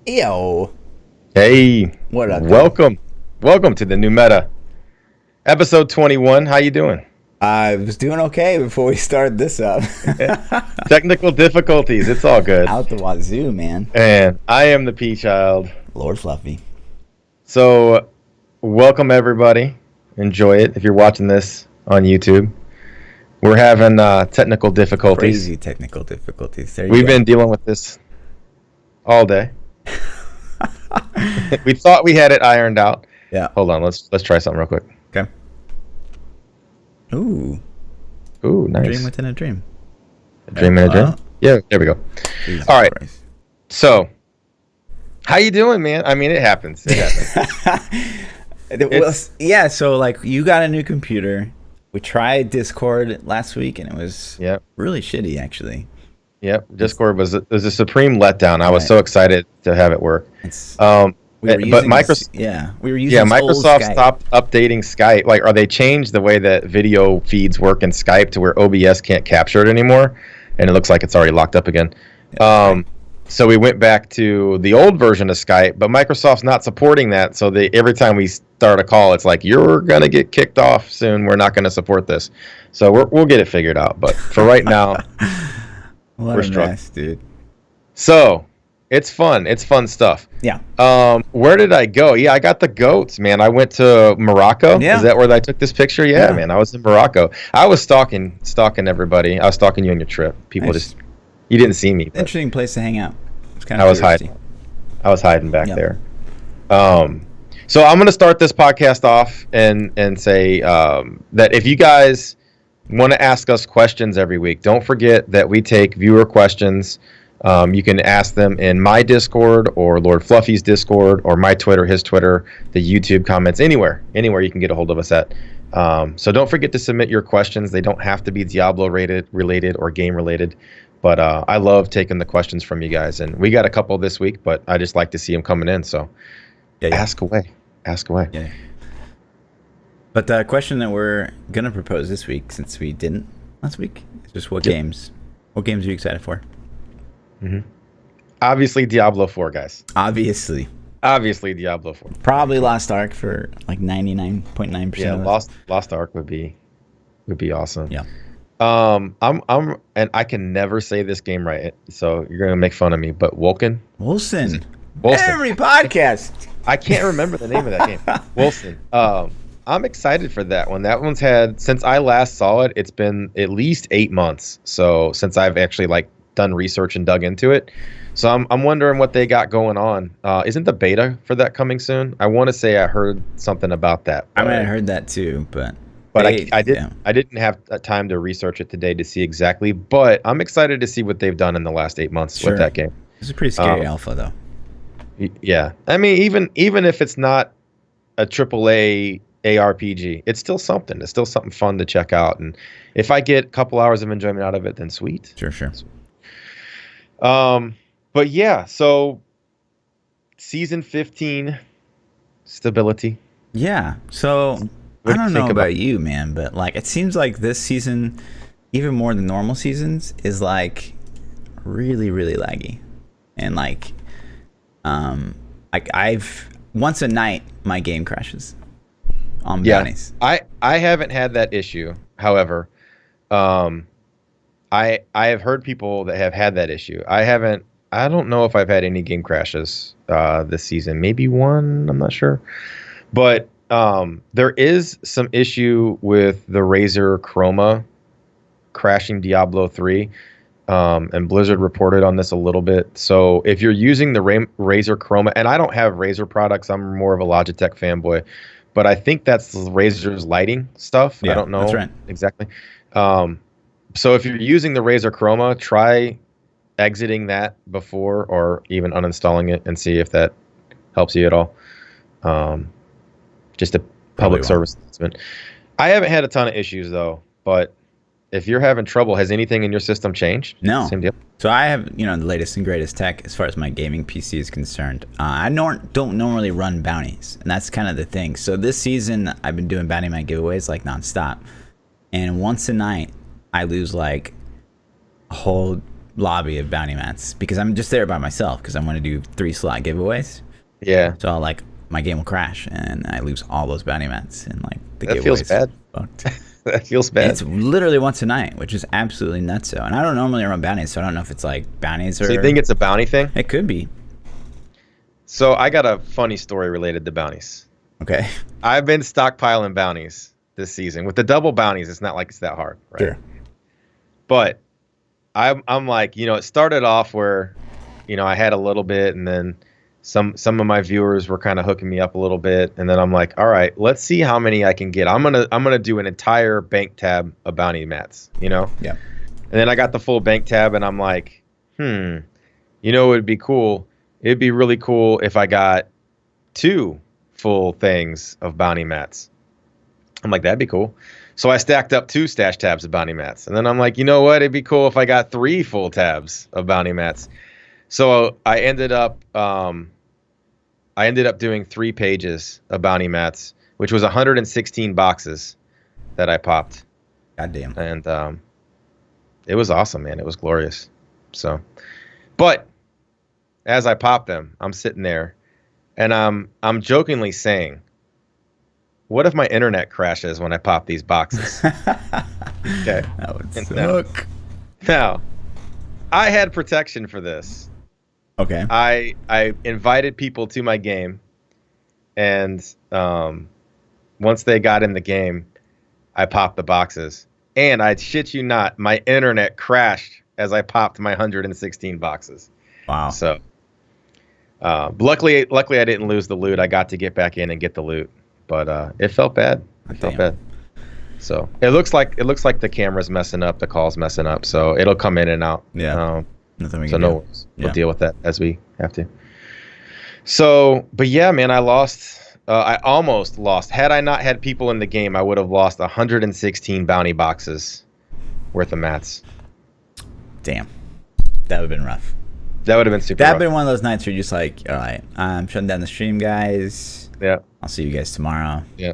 Yo, Hey, what up, though? welcome to the new meta, episode 21. How you doing? I was doing okay before we started this up. Technical difficulties, it's all good. Out the wazoo, man. And I am the P-Child. Lord Fluffy. So, welcome everybody. Enjoy it if you're watching this on YouTube. We're having technical difficulties. Crazy technical difficulties. There you We've go. been dealing with this all day. We thought we had it ironed out. Yeah. Hold on, let's try something real quick. Okay. Ooh. Ooh, nice. Dream within a dream. A dream in a dream? Yeah, there we go. Jesus All right. Christ. So, how you doing, man? I mean, it happens. It happens. Well, yeah, so like you got a new computer. We tried Discord last week and it was really shitty, actually. Yep. Discord was a supreme letdown. I was so excited to have it work. We were using Microsoft stopped updating Skype. Like, they changed the way that video feeds work in Skype to where OBS can't capture it anymore, and it looks like it's already locked up again. So we went back to the old version of Skype, but Microsoft's not supporting that. So every time we start a call, it's like, you're gonna get kicked off soon. We're not gonna support this. So we'll get it figured out. But for right now, we're struggling, dude. So. It's fun. It's fun stuff. Yeah. Where did I go? Yeah, I got the goats, man. I went to Morocco. Yeah. Is that where I took this picture? Yeah, man. I was in Morocco. I was stalking everybody. I was stalking you on your trip. People you didn't see me. Interesting place to hang out. It's kind of hiding. I was hiding back there. So I'm gonna start this podcast off and say that if you guys want to ask us questions every week, don't forget that we take viewer questions. You can ask them in my Discord or Lord Fluffy's Discord or my Twitter, his Twitter, the YouTube comments, anywhere you can get a hold of us at. So don't forget to submit your questions. They don't have to be Diablo related or game related, but I love taking the questions from you guys. And we got a couple this week, but I just like to see them coming in. So ask away. Yeah. But the question that we're going to propose this week, since we didn't last week, is just what games are you excited for? Mm-hmm. Obviously Diablo 4, guys. Obviously Diablo 4. Probably Lost Ark for like 99.9%. Yeah, Lost Ark would be awesome. Yeah. I'm and I can never say this game right, so you're gonna make fun of me. But Wilson. Every podcast. I can't remember the name of that game. Wilson. I'm excited for that one. That one's had, since I last saw it, it's been at least 8 months. So since I've actually done research and dug into it, so I'm wondering what they got going on. Isn't the beta for that coming soon? I want to say I heard something about that. I mean, I heard that too, but I didn't have time to research it today to see exactly. But I'm excited to see what they've done in the last 8 months with that game. It's a pretty scary alpha, though. Yeah, I mean, even if it's not a AAA ARPG, it's still something. It's still something fun to check out. And if I get a couple hours of enjoyment out of it, then sweet. Sure. But yeah, so season 15 stability. Yeah. So I don't know about you, man, but it seems like this season, even more than normal seasons, is really, really laggy. And I've once a night my game crashes on bounties. I haven't had that issue. However, I have heard people that have had that issue. I don't know if I've had any game crashes this season. Maybe one, I'm not sure. But there is some issue with the Razer Chroma crashing Diablo 3. And Blizzard reported on this a little bit. So if you're using the Razer Chroma, and I don't have Razer products, I'm more of a Logitech fanboy, but I think that's Razer's lighting stuff. Yeah, I don't know that's right. Exactly. So if you're using the Razer Chroma, try exiting that before or even uninstalling it and see if that helps you at all. Just a public service announcement. I haven't had a ton of issues though, but if you're having trouble, has anything in your system changed? No. Same deal? So I have, the latest and greatest tech as far as my gaming PC is concerned. I don't normally run bounties, and that's kind of the thing. So this season, I've been doing bounty night giveaways nonstop, and once a night, I lose a whole lobby of bounty mats because I'm just there by myself because I want to do 3 slot giveaways. Yeah. So like my game will crash and I lose all those bounty mats and like the that giveaways. Feels bad. Fucked. That feels bad. And it's literally once a night, which is absolutely nuts. And I don't normally run bounties, so I don't know if it's like bounties or. So you think it's a bounty thing? It could be. So I got a funny story related to bounties. Okay. I've been stockpiling bounties this season. With the double bounties, it's not like it's that hard, right? Sure. But I'm like, it started off where, I had a little bit, and then some of my viewers were kind of hooking me up a little bit, and then I'm like, all right, let's see how many I can get. I'm gonna do an entire bank tab of bounty mats, Yeah. And then I got the full bank tab, and I'm like, it would be cool. It'd be really cool if I got 2 full things of bounty mats. I'm like, that'd be cool. So I stacked up 2 stash tabs of bounty mats. And then I'm like, you know what? It'd be cool if I got 3 full tabs of bounty mats. So I ended up doing 3 pages of bounty mats, which was 116 boxes that I popped. Goddamn. And it was awesome, man. It was glorious. So, but as I popped them, I'm sitting there, and I'm jokingly saying, what if my internet crashes when I pop these boxes? Okay. That would suck. Now, I had protection for this. Okay. I invited people to my game, and once they got in the game, I popped the boxes. And I shit you not, my internet crashed as I popped my 116 boxes. Wow. So, luckily I didn't lose the loot. I got to get back in and get the loot, but it felt bad. It felt bad. So it looks like the camera's messing up, the call's messing up. So it'll come in and out. Yeah. Nothing we so can no do. worries. We'll deal with that as we have to. So, but yeah, man, I lost. I almost lost. Had I not had people in the game, I would have lost 116 bounty boxes worth of mats. Damn. That would have been rough. That would have been super That rough. would have been one of those nights where you're just like, all right, I'm shutting down the stream, guys. Yeah. I'll see you guys tomorrow. Yeah.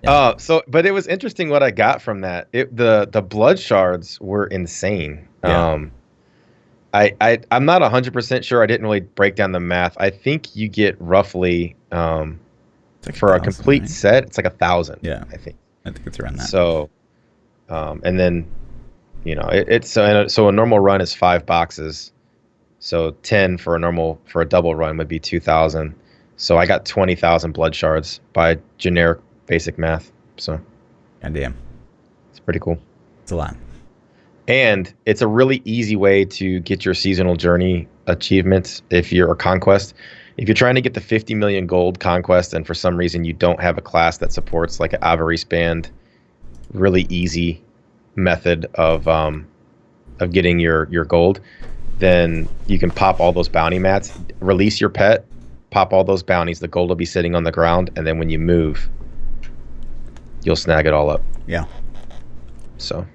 But it was interesting what I got from that. The blood shards were insane. Yeah. I'm not 100% sure. I didn't really break down the math. I think you get roughly like for 1,000, a complete right? set, it's like 1,000. Yeah. I think it's around that. so. And then, so a normal run is 5 boxes. So 10 for a double run would be 2,000. So I got 20,000 blood shards by generic basic math. So Goddamn. it's pretty cool. It's a lot. And it's a really easy way to get your seasonal journey achievements if you're a conquest. If you're trying to get the 50 million gold conquest and for some reason you don't have a class that supports like an avarice band, really easy method of getting your gold, then you can pop all those bounty mats, release your pet, pop all those bounties, the gold will be sitting on the ground, and then when you move, you'll snag it all up. Yeah. So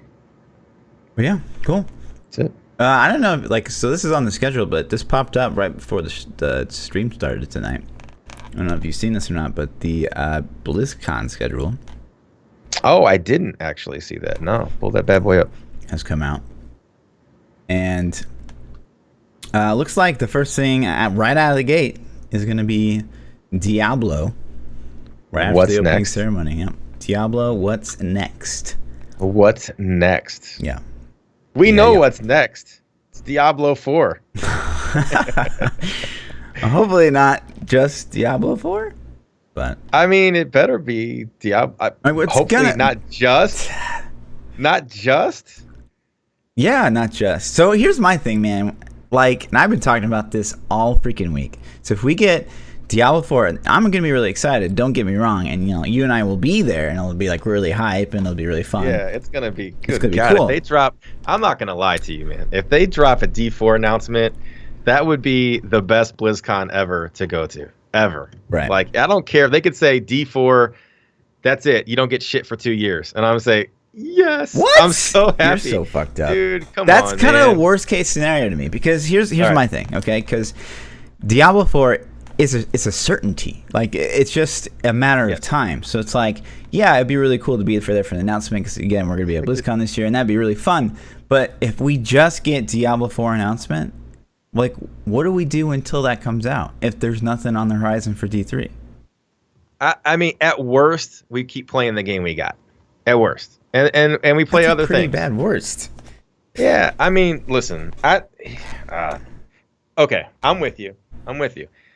But yeah, cool. that's it. I don't know, so this is on the schedule, but this popped up right before the stream started tonight. I don't know if you've seen this or not, but the BlizzCon schedule Oh, I didn't actually see that. No, pull that bad boy up. has come out. And looks like the first thing right out of the gate is going to be Diablo. Right after What's the opening next? ceremony. Yep. Diablo, what's next? What's next? Yeah. We know yeah. what's next. It's Diablo 4. Hopefully not just Diablo 4, but I mean, it better be Diablo. Hopefully not just. Not just. Yeah, not just. So here's my thing, man. And I've been talking about this all freaking week. So if we get Diablo 4, I'm going to be really excited. Don't get me wrong. And, you and I will be there, and it'll be, really hype, and it'll be really fun. Yeah, it's going to be good. It's going to be God, cool. If they drop, I'm not going to lie to you, man. If they drop a D4 announcement, that would be the best BlizzCon ever to go to. Ever. Right. I don't care. If they could say D4, that's it. You don't get shit for 2 years. And I'm going to say, yes. What? I'm so happy. You're so fucked up. Dude, come on, That's kind of man. the worst case scenario to me, because here's right. my thing, okay? Because Diablo 4 it's a certainty. It's just a matter of time. So it's it'd be really cool to be there for the announcement, because again, we're going to be at BlizzCon this year, and that'd be really fun. But if we just get Diablo 4 announcement, like, what do we do until that comes out if there's nothing on the horizon for D3? I mean, at worst, we keep playing the game we got. At worst, and we play That's other a pretty things. bad worst. Yeah, I mean, listen, okay, I'm with you.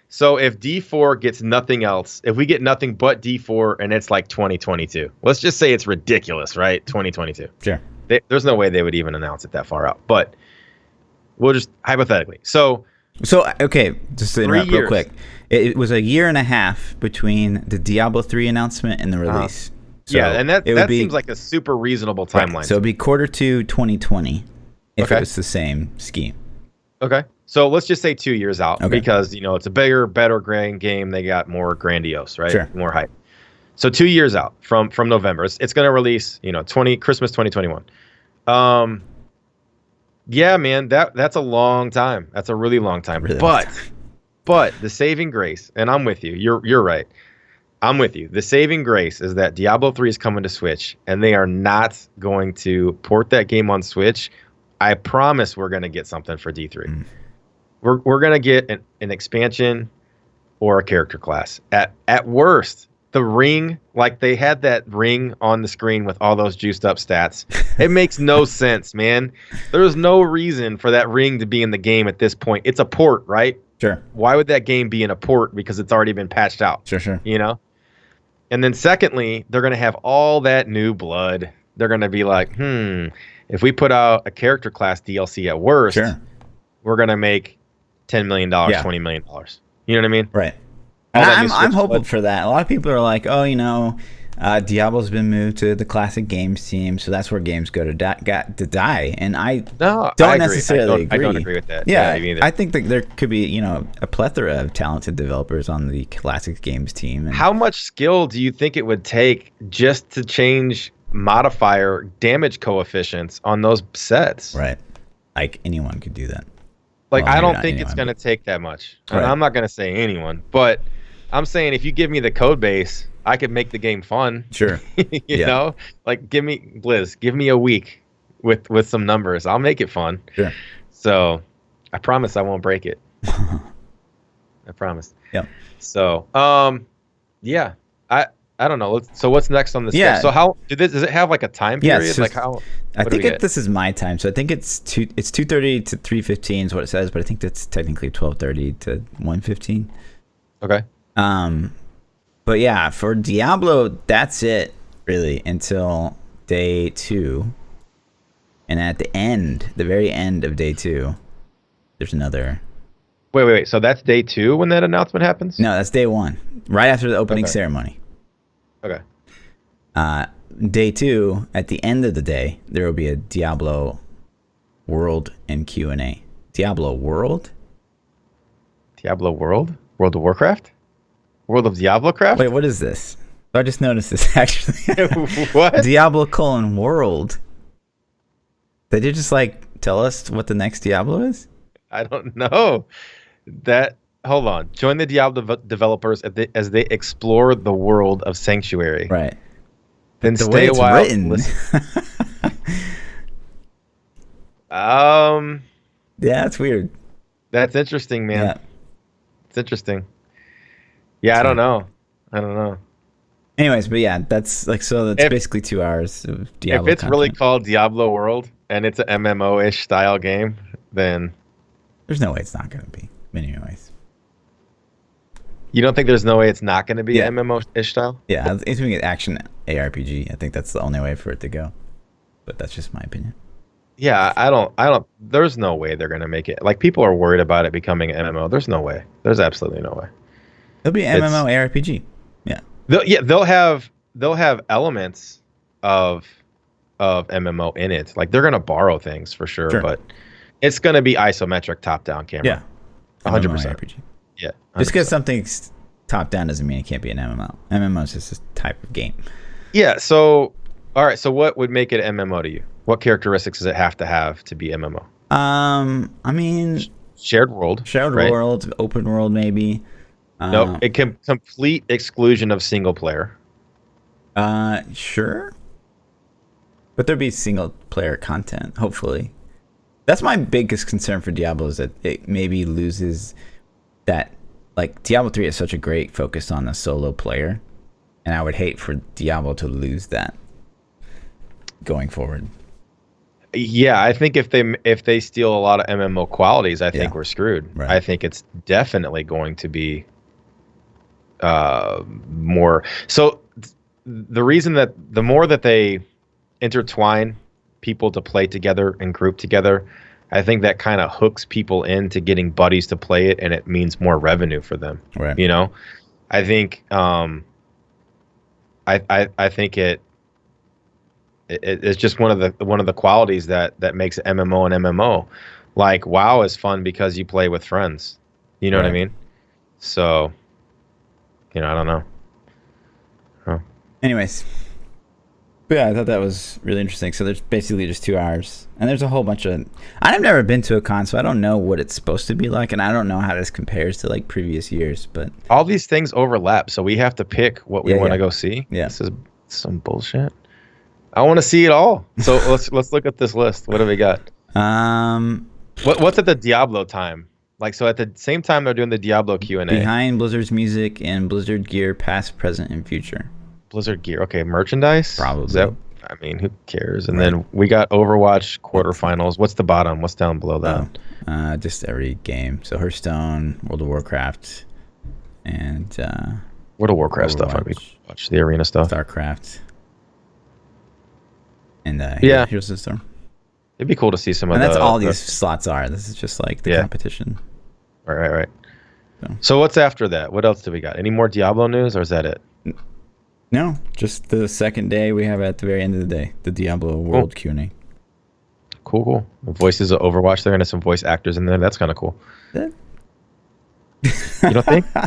So if D4 gets nothing else, if we get nothing but D4 and it's like 2022, let's just say it's ridiculous, right? 2022. Sure. There's no way they would even announce it that far out, but we'll just hypothetically. So okay, just to interrupt real quick. It was a year and a half between the Diablo 3 announcement and the release. So yeah, and that seems like a super reasonable timeline. Right. So it'd be Q2 2020 if it was the same scheme. Okay. So let's just say 2 years out because, it's a bigger, better game. They got more grandiose, right? Sure. More hype. So 2 years out from November. It's going to release, Christmas 2021. Yeah, man, that's a long time. That's a really long time. Really but the saving grace, and I'm with you. You're right. I'm with you. The saving grace is that Diablo 3 is coming to Switch, and they are not going to port that game on Switch. I promise we're going to get something for D3. We're going to get an expansion or a character class. At worst, the ring, like they had that ring on the screen with all those juiced up stats. It makes no sense, man. There's no reason for that ring to be in the game at this point. It's a port, right? Sure. Why would that game be in a port? Because it's already been patched out. Sure. And then secondly, they're going to have all that new blood. They're going to be like, if we put out a character class DLC at worst, we're going to make $10 million, $20 million. You know what I mean? Right. And I'm hopeful for that. A lot of people are like, Diablo's been moved to the classic games team, so that's where games go to die. And I don't necessarily agree. I don't agree with that. Yeah, I think that there could be, a plethora of talented developers on the classic games team. And how much skill do you think it would take just to change modifier damage coefficients on those sets? Right. Like anyone could do that. Like, I don't think it's going to take that much. Right. I'm not going to say anyone, but I'm saying if you give me the code base, I could make the game fun. Sure. you know? Like, give me a week with some numbers. I'll make it fun. Sure. So, I promise I won't break it. I promise. Yeah. So, yeah. I don't know. So what's next on this? Yeah. So how does it have like a time period? Yes. Like how? I think this is my time. So I think it's 2:30 to 3:15 is what it says, but I think that's technically 12:30 to 1:15. Okay. But yeah, for Diablo, that's it really until day 2, and at the very end of day 2, there's another. Wait. So that's day 2 when that announcement happens? No, that's day 1, right after the opening ceremony. Okay. Day 2, at the end of the day, there will be a Diablo World and Q&A. Diablo World? Diablo World? World of Warcraft? World of Diablo-craft? Wait, what is this? I just noticed this, actually. What? Diablo : World. Did you just, tell us what the next Diablo is? I don't know. Hold on. Join the Diablo developers as they explore the world of Sanctuary. Right. Then the stay way a it's while. Written. Yeah, it's weird. That's interesting, man. Yeah. It's interesting. Yeah, I don't know. Anyways, but yeah, that's basically 2 hours of Diablo. If it's really content. called Diablo World and it's an MMO-ish style game, then There's no way it's not going to be. Anyways. You don't think there's no way it's not going to be an MMO-ish style? Yeah, it's going to get action ARPG. I think that's the only way for it to go. But that's just my opinion. Yeah, I don't. There's no way they're going to make it. Like, people are worried about it becoming an MMO. There's no way. There's absolutely no way. It'll be an MMO ARPG. Yeah. They'll have elements of MMO in it. Like, they're going to borrow things for sure, but it's going to be isometric top-down camera. Yeah. 100%. RPG. Yeah. 100%. Just because something's top-down doesn't mean it can't be an MMO. MMO is just a type of game. Yeah, so, all right, so what would make it an MMO to you? What characteristics does it have to be MMO? I mean... Shared world. Shared world, open world maybe. No, it can complete exclusion of single player. Sure. But there'll be single player content, hopefully. That's my biggest concern for Diablo, is that it maybe loses that. Like, Diablo 3 is such a great focus on the solo player, and I would hate for Diablo to lose that going forward. Yeah, I think if they steal a lot of MMO qualities, I think we're screwed. Right. I think it's definitely going to be more. So the reason that the more that they intertwine people to play together and group together, I think that kind of hooks people into getting buddies to play it, and it means more revenue for them. Right. You know, I think I think it's just one of the qualities that makes MMO an MMO. Like, WoW is fun because you play with friends. You know what I mean? So, I don't know. Huh. Anyways, but yeah, I thought that was really interesting. So there's basically just 2 hours, and there's a whole bunch of. I've never been to a con, so I don't know what it's supposed to be like, and I don't know how this compares to like previous years. But all these things overlap, so we have to pick what we want to go see. Yeah, this is some bullshit. I want to see it all. So let's look at this list. What do we got? What's at the Diablo time? Like, so at the same time they're doing the Diablo Q&A. Behind Blizzard's music and Blizzard gear, past, present, and future. Blizzard gear. Okay, merchandise? Probably. I mean, who cares? And then we got Overwatch quarterfinals. What's the bottom? What's down below that? Just every game. So Hearthstone, World of Warcraft, and World of Warcraft stuff. I mean, watch the arena stuff. StarCraft. And Heroes of the Storm. It'd be cool to see some of that. And that's all these slots are. This is just like the competition. Right. So what's after that? What else do we got? Any more Diablo news, or is that it? No, just the second day we have at the very end of the day, the Diablo World Q&A. Cool. The voices of Overwatch. They're gonna have some voice actors in there. That's kind of cool. You don't think? You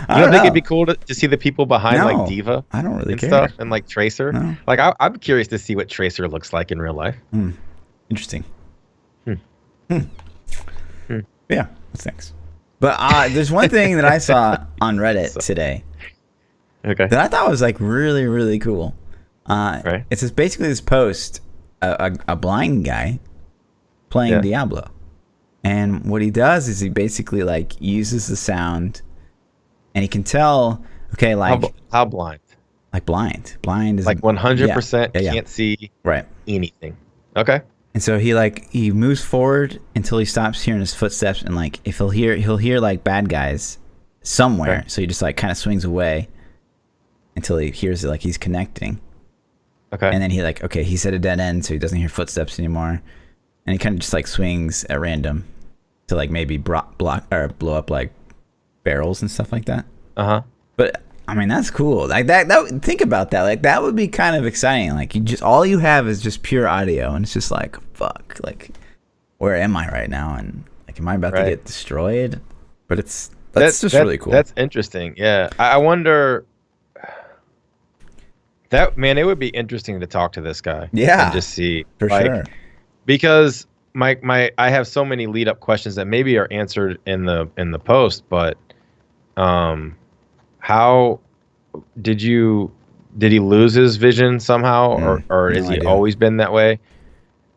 don't think it'd be cool to see the people behind like Diva? I don't really care. Stuff, and like Tracer. No. Like I'm curious to see what Tracer looks like in real life. Interesting. Yeah, thanks. But there's one thing that I saw on Reddit today. Okay. That I thought was like really, really cool. Right. It's just basically this post, a blind guy playing Diablo. And what he does is he basically like uses the sound, and he can tell, okay, like how blind? Like blind is like 100% can't see anything. Okay. And so he moves forward until he stops hearing his footsteps, and like if he'll hear like bad guys somewhere. Okay. So he just like kind of swings away until he hears it, like he's connecting. Okay. And then he's at a dead end, so he doesn't hear footsteps anymore. And he kind of just like swings at random to like maybe block or blow up like barrels and stuff like that. But I mean, that's cool. Like that think about that. Like that would be kind of exciting. Like all you have is just pure audio, and it's just like, fuck, like where am I right now? And like, am I about to get destroyed? But that's just really cool. That's interesting. Yeah. I wonder that, man, it would be interesting to talk to this guy. Yeah. And just see for sure. Because I have so many lead up questions that maybe are answered in the post, but how did he lose his vision somehow, or has he always been that way?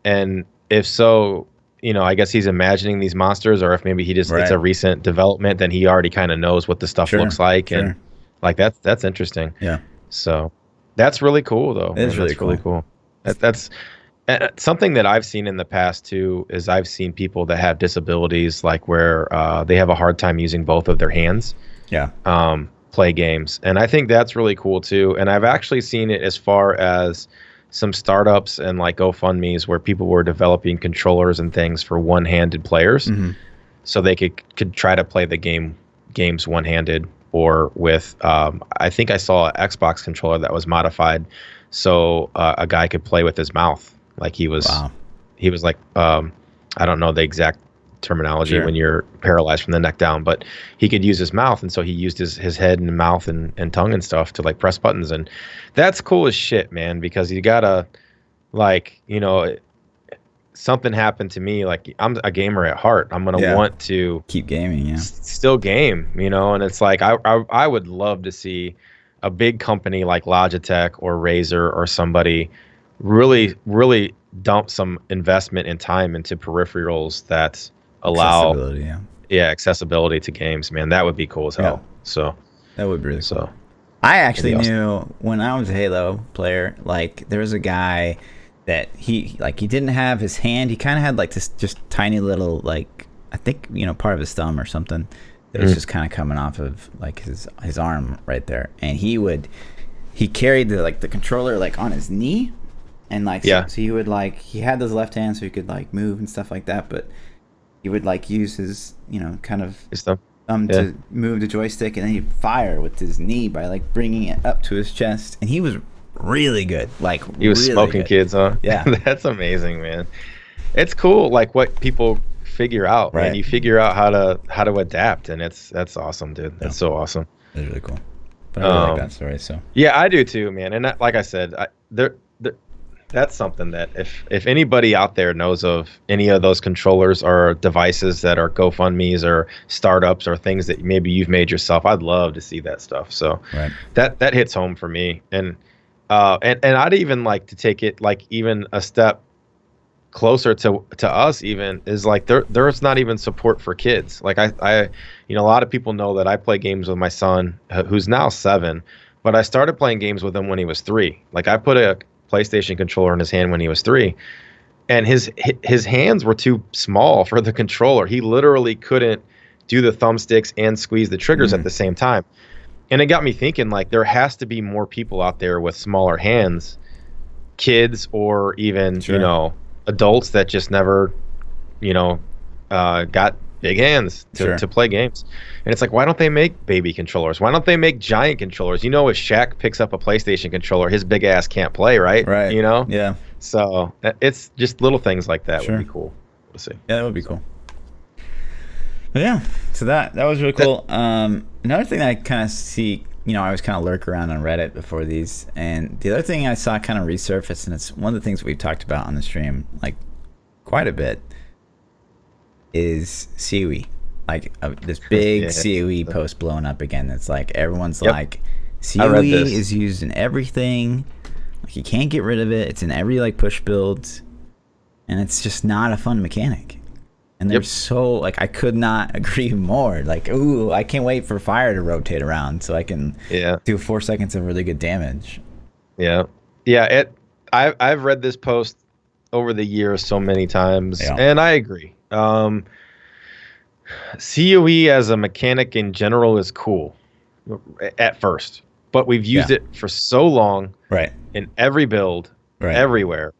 And if so, I guess he's imagining these monsters, or if maybe he just it's a recent development, then he already kind of knows what the stuff looks like, and like that's interesting. Yeah. So that's really cool, though. It's really cool. That's something that I've seen in the past too. Is I've seen people that have disabilities, like where they have a hard time using both of their hands. Yeah. Play games, and I think that's really cool too. And I've actually seen it as far as some startups and like GoFundMe's where people were developing controllers and things for one-handed players, so they could try to play the games one-handed, or with I think I saw an Xbox controller that was modified so a guy could play with his mouth, like he was like I don't know the exact terminology when you're paralyzed from the neck down, but he could use his mouth, and so he used his head and mouth and tongue and stuff to like press buttons, and that's cool as shit, man, because you gotta like, something happened to me, like I'm a gamer at heart, I'm gonna want to keep gaming, still game, and it's like I would love to see a big company like Logitech or Razer or somebody really dump some investment and time into peripherals that allow Accessibility, accessibility to games, man. That would be cool as hell. So that would be really so cool. I actually awesome. knew when I was a Halo player, like there was a guy that he didn't have his hand. He kind of had like this just tiny little, like, I think, part of his thumb or something that was just kind of coming off of like his arm right there. And he carried the controller like on his knee, and like so he would like, he had those left hands so he could like move and stuff like that, but he would like use his kind of His thumb. to move the joystick, and then he'd fire with his knee by like bringing it up to his chest, and he was really good. Like, He was really smoking good. kids, huh? Yeah. That's amazing, man. It's cool, like what people figure out, Right. man. You figure out how to adapt, and that's awesome, dude. That's so awesome. It's really cool. But I really like that story. So Yeah, I do too, man. And like I said, that's something that if anybody out there knows of any of those controllers or devices that are GoFundMe's or startups or things that maybe you've made yourself, I'd love to see that stuff. So that hits home for me. And I'd even like to take it like even a step closer to us, even is like there's not even support for kids. Like I a lot of people know that I play games with my son who's now 7, but I started playing games with him when he was 3. Like I put a PlayStation controller in his hand when he was 3, and his hands were too small for the controller. He literally couldn't do the thumbsticks and squeeze the triggers at the same time. And it got me thinking, like, there has to be more people out there with smaller hands, kids or even adults that just never got big hands to play games. And it's like, why don't they make baby controllers? Why don't they make giant controllers? If Shaq picks up a PlayStation controller, his big ass can't play, right? Yeah. So it's just little things like that would be cool to see. Yeah, that would be cool. But yeah, so that was really cool. Another thing that I kind of see, I always kind of lurk around on Reddit before these, and the other thing I saw kind of resurface, and it's one of the things we've talked about on the stream like quite a bit, is COE. Like this big COE post blowing up again. It's like everyone's like, COE is used in everything. Like you can't get rid of it. It's in every like push build, and it's just not a fun mechanic. And they're so like, I could not agree more. Like, ooh, I can't wait for fire to rotate around so I can do 4 seconds of really good damage. Yeah. I've read this post over the years so many times, and I agree. COE as a mechanic in general is cool at first, but we've used it for so long in every build, everywhere,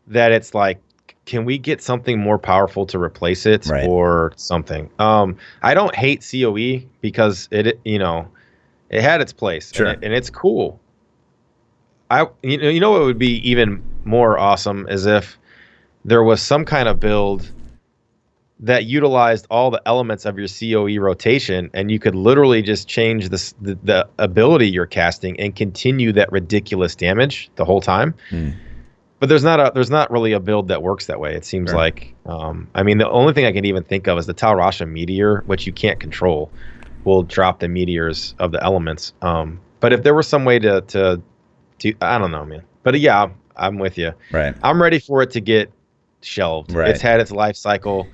that it's like, can we get something more powerful to replace it or something? I don't hate COE because it had its place and it's cool. What would be even more awesome is if there was some kind of build that utilized all the elements of your COE rotation, and you could literally just change the ability you're casting and continue that ridiculous damage the whole time. But there's not really a build that works that way. It seems like, the only thing I can even think of is the Tal Rasha meteor, which you can't control, will drop the meteors of the elements. But if there was some way to I don't know, man. But yeah, I'm with you. I'm ready for it to get shelved. It's had its life cycle.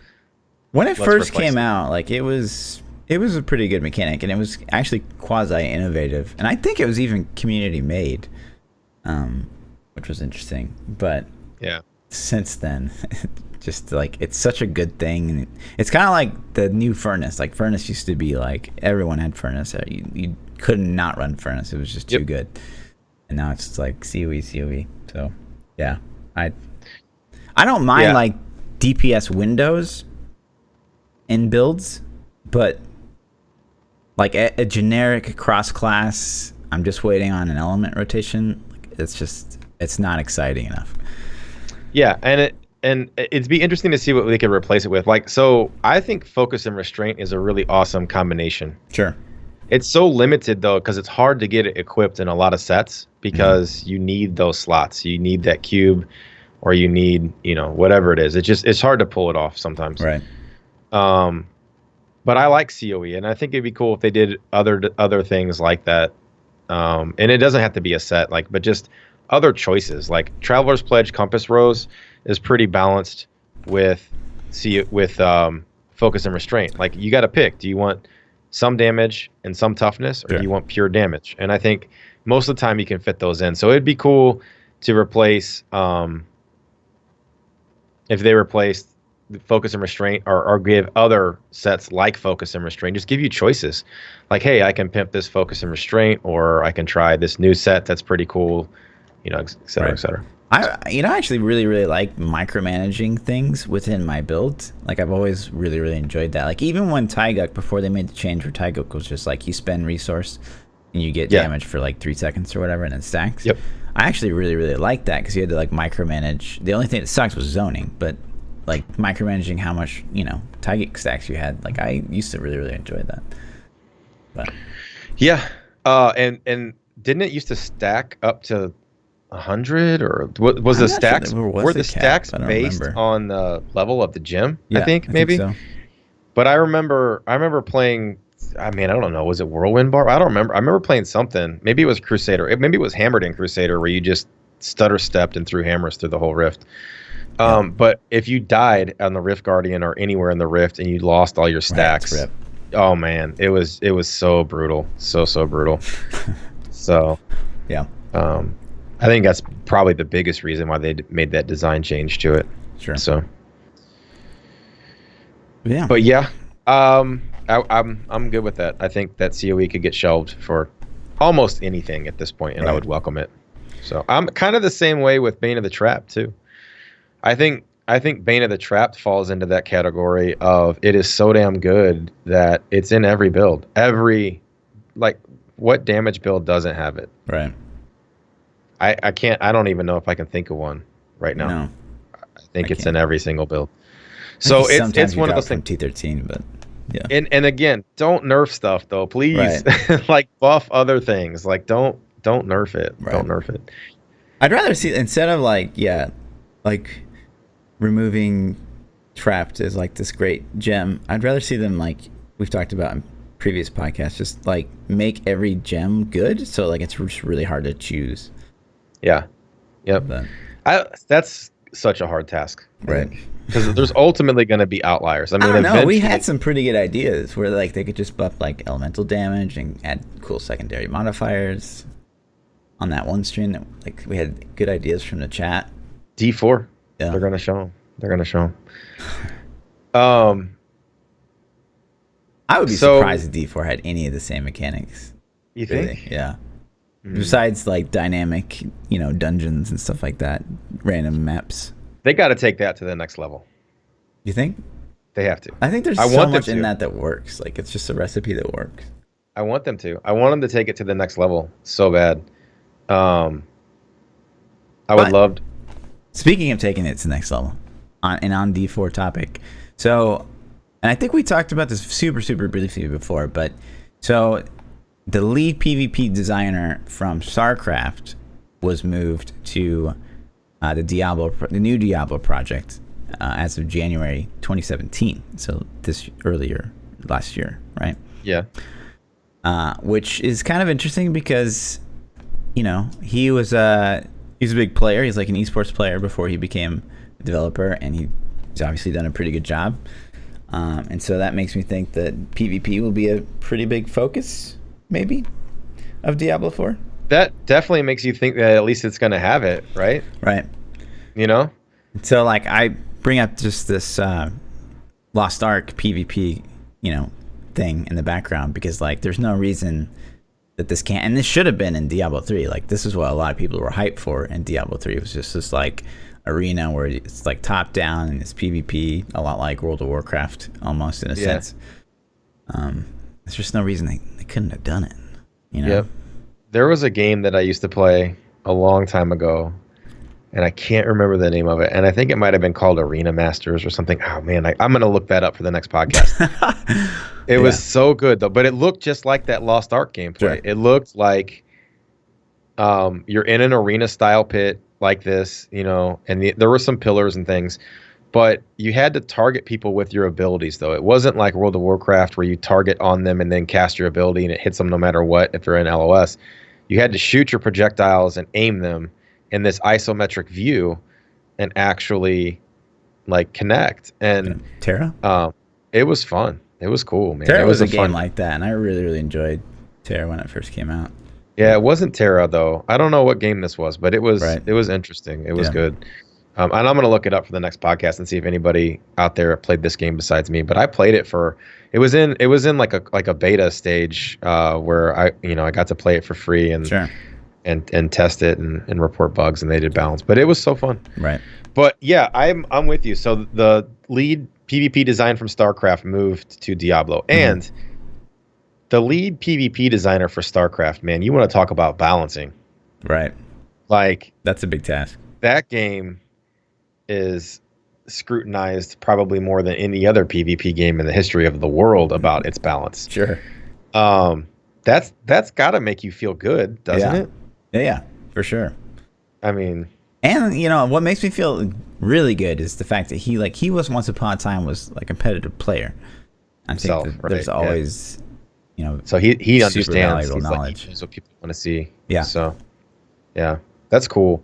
When it first came out, like it was a pretty good mechanic, and it was actually quasi innovative, and I think it was even community made, which was interesting. But since then, just like it's such a good thing, and it's kind of like the new Furnace. Like Furnace used to be like everyone had Furnace. You couldn't not run Furnace. It was just too good. And now it's just like COE. So yeah, I don't mind like DPS windows in builds, but like a generic cross class, I'm just waiting on an element rotation. Like it's not exciting enough. Yeah, and it'd be interesting to see what they could replace it with. Like, so I think focus and restraint is a really awesome combination. It's so limited though, because it's hard to get it equipped in a lot of sets because you need those slots. You need that cube, or you need whatever it is. It's hard to pull it off sometimes. But I like COE, and I think it'd be cool if they did other things like that. And it doesn't have to be a set, but just other choices. Like Traveler's Pledge Compass Rose is pretty balanced with Focus and Restraint. Like you got to pick. Do you want some damage and some toughness, or do you want pure damage? And I think most of the time you can fit those in. So it'd be cool to replace if they replaced Focus and Restraint, or give other sets like Focus and Restraint, just give you choices. Like, hey, I can pimp this Focus and Restraint, or I can try this new set that's pretty cool, et cetera, et cetera. I actually really like micromanaging things within my build. Like I've always really enjoyed that. Like even when Taiguk, before they made the change where Taiguk was just like you spend resource and you get damage for like 3 seconds or whatever, and it stacks. Yep. I actually really liked that because you had to like micromanage. The only thing that sucks was zoning, but like micromanaging how much Taiguk stacks you had. Like I used to really enjoy that. But yeah, and didn't it used to stack up to 100, or was the stacks were the stacks based on the level of the gym? Yeah, I think maybe. so. But I remember playing. I mean, I don't know. Was it Whirlwind Bar? I don't remember. I remember playing something. Maybe it was Crusader. Maybe it was Hammered in Crusader, where you just stutter stepped and threw hammers through the whole rift. But if you died on the Rift Guardian or anywhere in the Rift and you lost all your stacks, oh man, it was so brutal, so brutal. So yeah. I think that's probably the biggest reason why they made that design change to it. Sure. So, yeah. But yeah, I'm good with that. I think that COE could get shelved for almost anything at this point, and I would welcome it. So I'm kind of the same way with Bane of the Trap too. I think Bane of the Trap falls into that category of it is so damn good that it's in every build. What damage build doesn't have it? Right. I don't even know if I can think of one right now. No. I think it's in every single build. So it's one of those things. T13, but yeah. And again, don't nerf stuff though, please. Right. Like buff other things. Like don't nerf it. Right. Don't nerf it. I'd rather see, instead of like removing Trapped as like this great gem, I'd rather see them, like we've talked about in previous podcasts, just like make every gem good, so like it's just really hard to choose. Yeah. Yep. But that's such a hard task. Right. Because there's ultimately going to be outliers. I mean, we had some pretty good ideas where like they could just buff like elemental damage and add cool secondary modifiers on that one stream. Like we had good ideas from the chat. D4. Yeah. They're going to show them. I would be surprised if D4 had any of the same mechanics. You think? Yeah. Mm-hmm. Besides like dynamic, dungeons and stuff like that, random maps. They got to take that to the next level. You think? They have to. I think there's so much in that works. Like it's just a recipe that works. I want them to. I want them to take it to the next level so bad. I would love. Speaking of taking it to the next level, on D4 topic, so, and I think we talked about this super briefly before, but so the lead PvP designer from StarCraft was moved to the new Diablo project as of January 2017. So last year, right? Yeah. Which is kind of interesting because, he was a big player. He's like an esports player before he became a developer, and he's obviously done a pretty good job. And so that makes me think that PvP will be a pretty big focus, maybe, of Diablo 4. That definitely makes you think that at least it's going to have it, right? Right. So like I bring up just this Lost Ark PvP, thing in the background because like there's no reason that this can't, and this should have been in Diablo 3. Like this is what a lot of people were hyped for in Diablo 3. It was just this like arena where it's like top down and it's PvP, a lot like World of Warcraft almost in a sense. There's just no reason they couldn't have done it. Yep. There was a game that I used to play a long time ago, and I can't remember the name of it. And I think it might have been called Arena Masters or something. Oh, man, I'm going to look that up for the next podcast. It was so good, though. But it looked just like that Lost Ark gameplay. Sure. It looked like you're in an arena-style pit like this, and there were some pillars and things. But you had to target people with your abilities, though. It wasn't like World of Warcraft where you target on them and then cast your ability and it hits them no matter what if they're in LOS. You had to shoot your projectiles and aim them, in this isometric view and actually like connect. And Terra? It was fun. It was cool, man. Terra it was a fun game like that, and I really, really enjoyed Terra when it first came out. Yeah, it wasn't Terra though. I don't know what game this was, but it was Right. it was interesting. It was good. And I'm gonna look it up for the next podcast and see if anybody out there played this game besides me. But I played it for it was in like a beta stage where I got to play it for free and and test it and report bugs, and they did balance. But it was so fun. Right. But yeah, I'm with you. So the lead PvP design from StarCraft moved to Diablo, and the lead PvP designer for StarCraft, man, you want to talk about balancing. Right. Like, that's a big task. That game is scrutinized probably more than any other PvP game in the history of the world about its balance. Sure. That's got to make you feel good, doesn't it? Yeah, for sure. I mean, and what makes me feel really good is the fact that he was once upon a time was like a competitive player. I think that there's always so he understands. He's knowledge. He knows what people want to see. Yeah. So yeah, that's cool.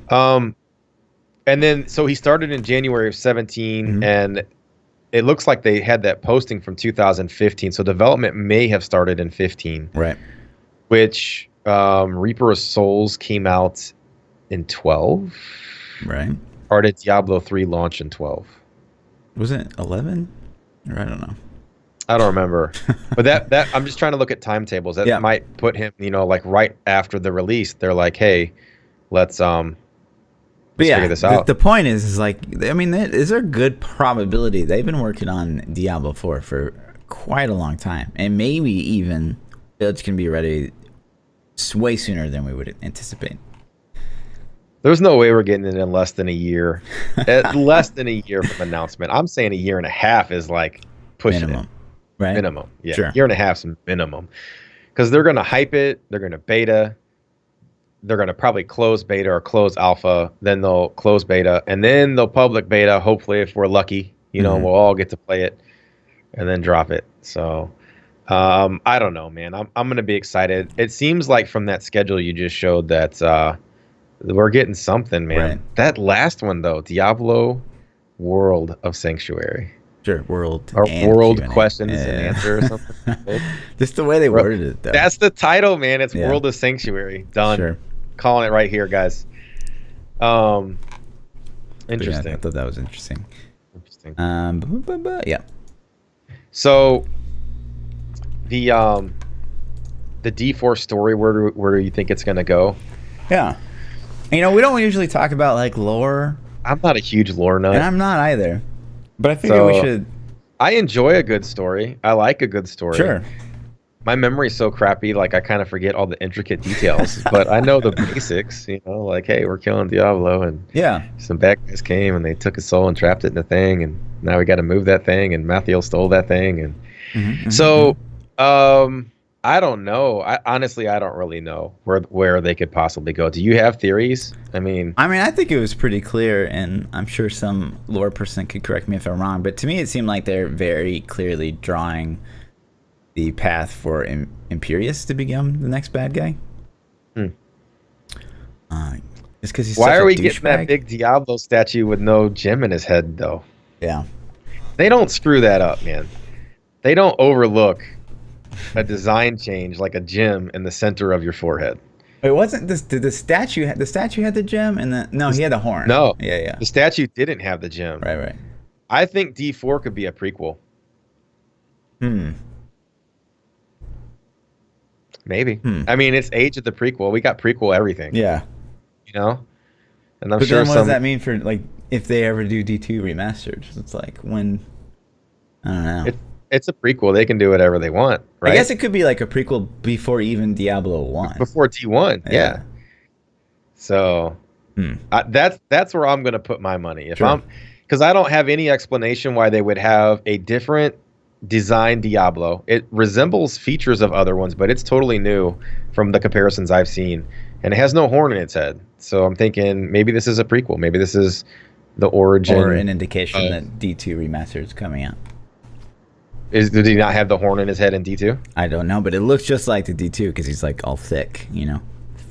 And then so he started in January of 17, and it looks like they had that posting from 2015. So development may have started in 15. Right. Which Reaper of Souls came out in 12. Right. Or did Diablo 3 launch in 12? Was it 11? Or I don't know. I don't remember. But that I'm just trying to look at timetables. That might put him, like right after the release. They're like, hey, let's figure this out. The point is like, I mean, is there a good probability they've been working on Diablo 4 for quite a long time, and maybe even builds can be ready way sooner than we would anticipate. There's no way we're getting it in less than a year. At less than a year from announcement. I'm saying a year and a half is like pushing minimum, it. right? Minimum, yeah. Sure. Year and a half's minimum. Because they're going to hype it. They're going to beta. They're going to probably close beta or close alpha. Then they'll close beta. And then they'll public beta, hopefully, if we're lucky. We'll all get to play it. And then drop it. So, I don't know, man. I'm going to be excited. It seems like from that schedule you just showed that we're getting something, man. Right. That last one, though, Diablo World of Sanctuary. Sure, world Q&A. Questions and answers or something. Just the way they worded it, though. That's the title, man. It's World of Sanctuary. Done. Sure. Calling it right here, guys. Interesting. Yeah, I thought that was interesting. Yeah. So the D4 story, where do you think it's gonna go? Yeah. We don't usually talk about like lore. I'm not a huge lore nut. And I'm not either. But I figure we should. I enjoy a good story. I like a good story. Sure. My memory's so crappy, like I kind of forget all the intricate details, but I know the basics, like, hey, we're killing Diablo, and some bad guys came and they took his soul and trapped it in a thing, and now we got to move that thing, and Mathiel stole that thing, and so I don't know. Honestly, I don't really know where they could possibly go. Do you have theories? I mean, I think it was pretty clear, and I'm sure some lore person could correct me if I'm wrong, but to me it seemed like they're very clearly drawing the path for Imperius to become the next bad guy. Just because he's Why such are a we douchebag? getting that big Diablo statue with no gem in his head, though? Yeah. They don't screw that up, man. They don't overlook a design change like a gem in the center of your forehead. Wait, wasn't this the statue had the gem and he had the horn. No. Yeah. The statue didn't have the gem. Right. I think D4 could be a prequel. Maybe. I mean, it's age of the prequel. We got prequel everything. Yeah. And I'm but sure then what does that mean for like if they ever do D2 remastered? It's like when I don't know. It's a prequel. They can do whatever they want, right? I guess it could be like a prequel before even Diablo 1. Before D1, yeah. So that's where I'm going to put my money. Because I don't have any explanation why they would have a different design Diablo. It resembles features of other ones, but it's totally new from the comparisons I've seen, and it has no horn in its head. So I'm thinking maybe this is a prequel. Maybe this is the origin or an indication that D2 remastered is coming out. Did he not have the horn in his head in D2? I don't know, but it looks just like the D2 because he's like all thick,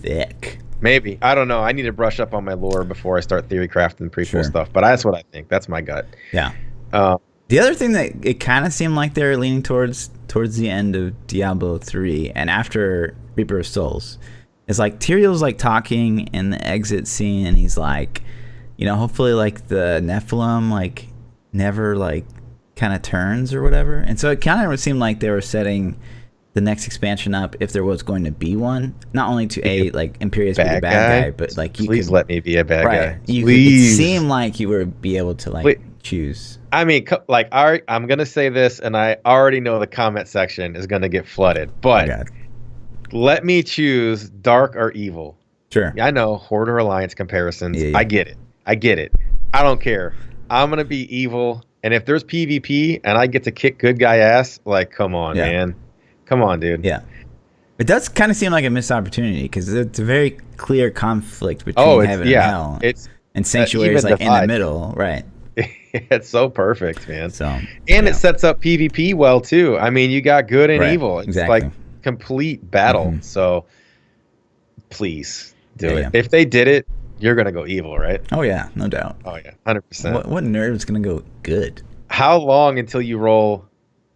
thick. Maybe. I don't know. I need to brush up on my lore before I start theory crafting prequel stuff. But that's what I think. That's my gut. Yeah. The other thing that it kind of seemed like they were leaning towards the end of Diablo 3 and after Reaper of Souls is like Tyrion's like talking in the exit scene, and he's like, you know, hopefully like the Nephilim like never like kind of turns or whatever. And so it kind of seemed like they were setting the next expansion up, if there was going to be one, not only to like Imperius be the bad guy, but like you please let me be a bad guy. It seemed like you would be able to like choose. I mean, like, I'm gonna say this, and I already know the comment section is gonna get flooded, but let me choose dark or evil. Sure. I know Horde or Alliance comparisons. Yeah. I get it. I don't care. I'm gonna be evil, and if there's PvP and I get to kick good guy ass, like, come on, man. Come on, dude. Yeah. It does kind of seem like a missed opportunity because it's a very clear conflict between heaven and hell. And Sanctuary is like in the middle, right? It's so perfect, man. So, it sets up PvP well too. I mean, you got good and evil. It's like complete battle. So please do it. If they did it, you're gonna go evil, right? Oh yeah, no doubt. Oh yeah, 100%. What nerd is gonna go good? How long until you roll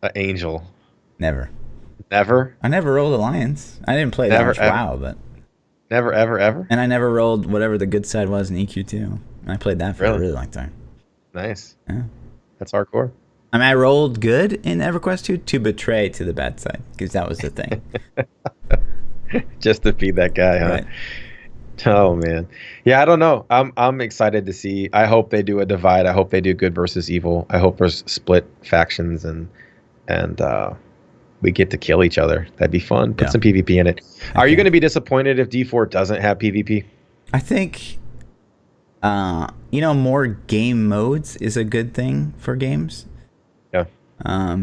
an angel? Never. I never rolled Alliance. I didn't play that much WoW, but never, ever. And I never rolled whatever the good side was in EQ2. And I played that for a really long time. Nice. Yeah. That's hardcore. I mean, I rolled good in EverQuest 2 to betray to the bad side, because that was the thing. Just to be that guy, huh? Right. Oh man. Yeah, I don't know. I'm excited to see. I hope they do a divide. I hope they do good versus evil. I hope there's split factions and we get to kill each other. That'd be fun. Put some PvP in it. Are you going to be disappointed if D4 doesn't have PvP? I think, more game modes is a good thing for games. Yeah.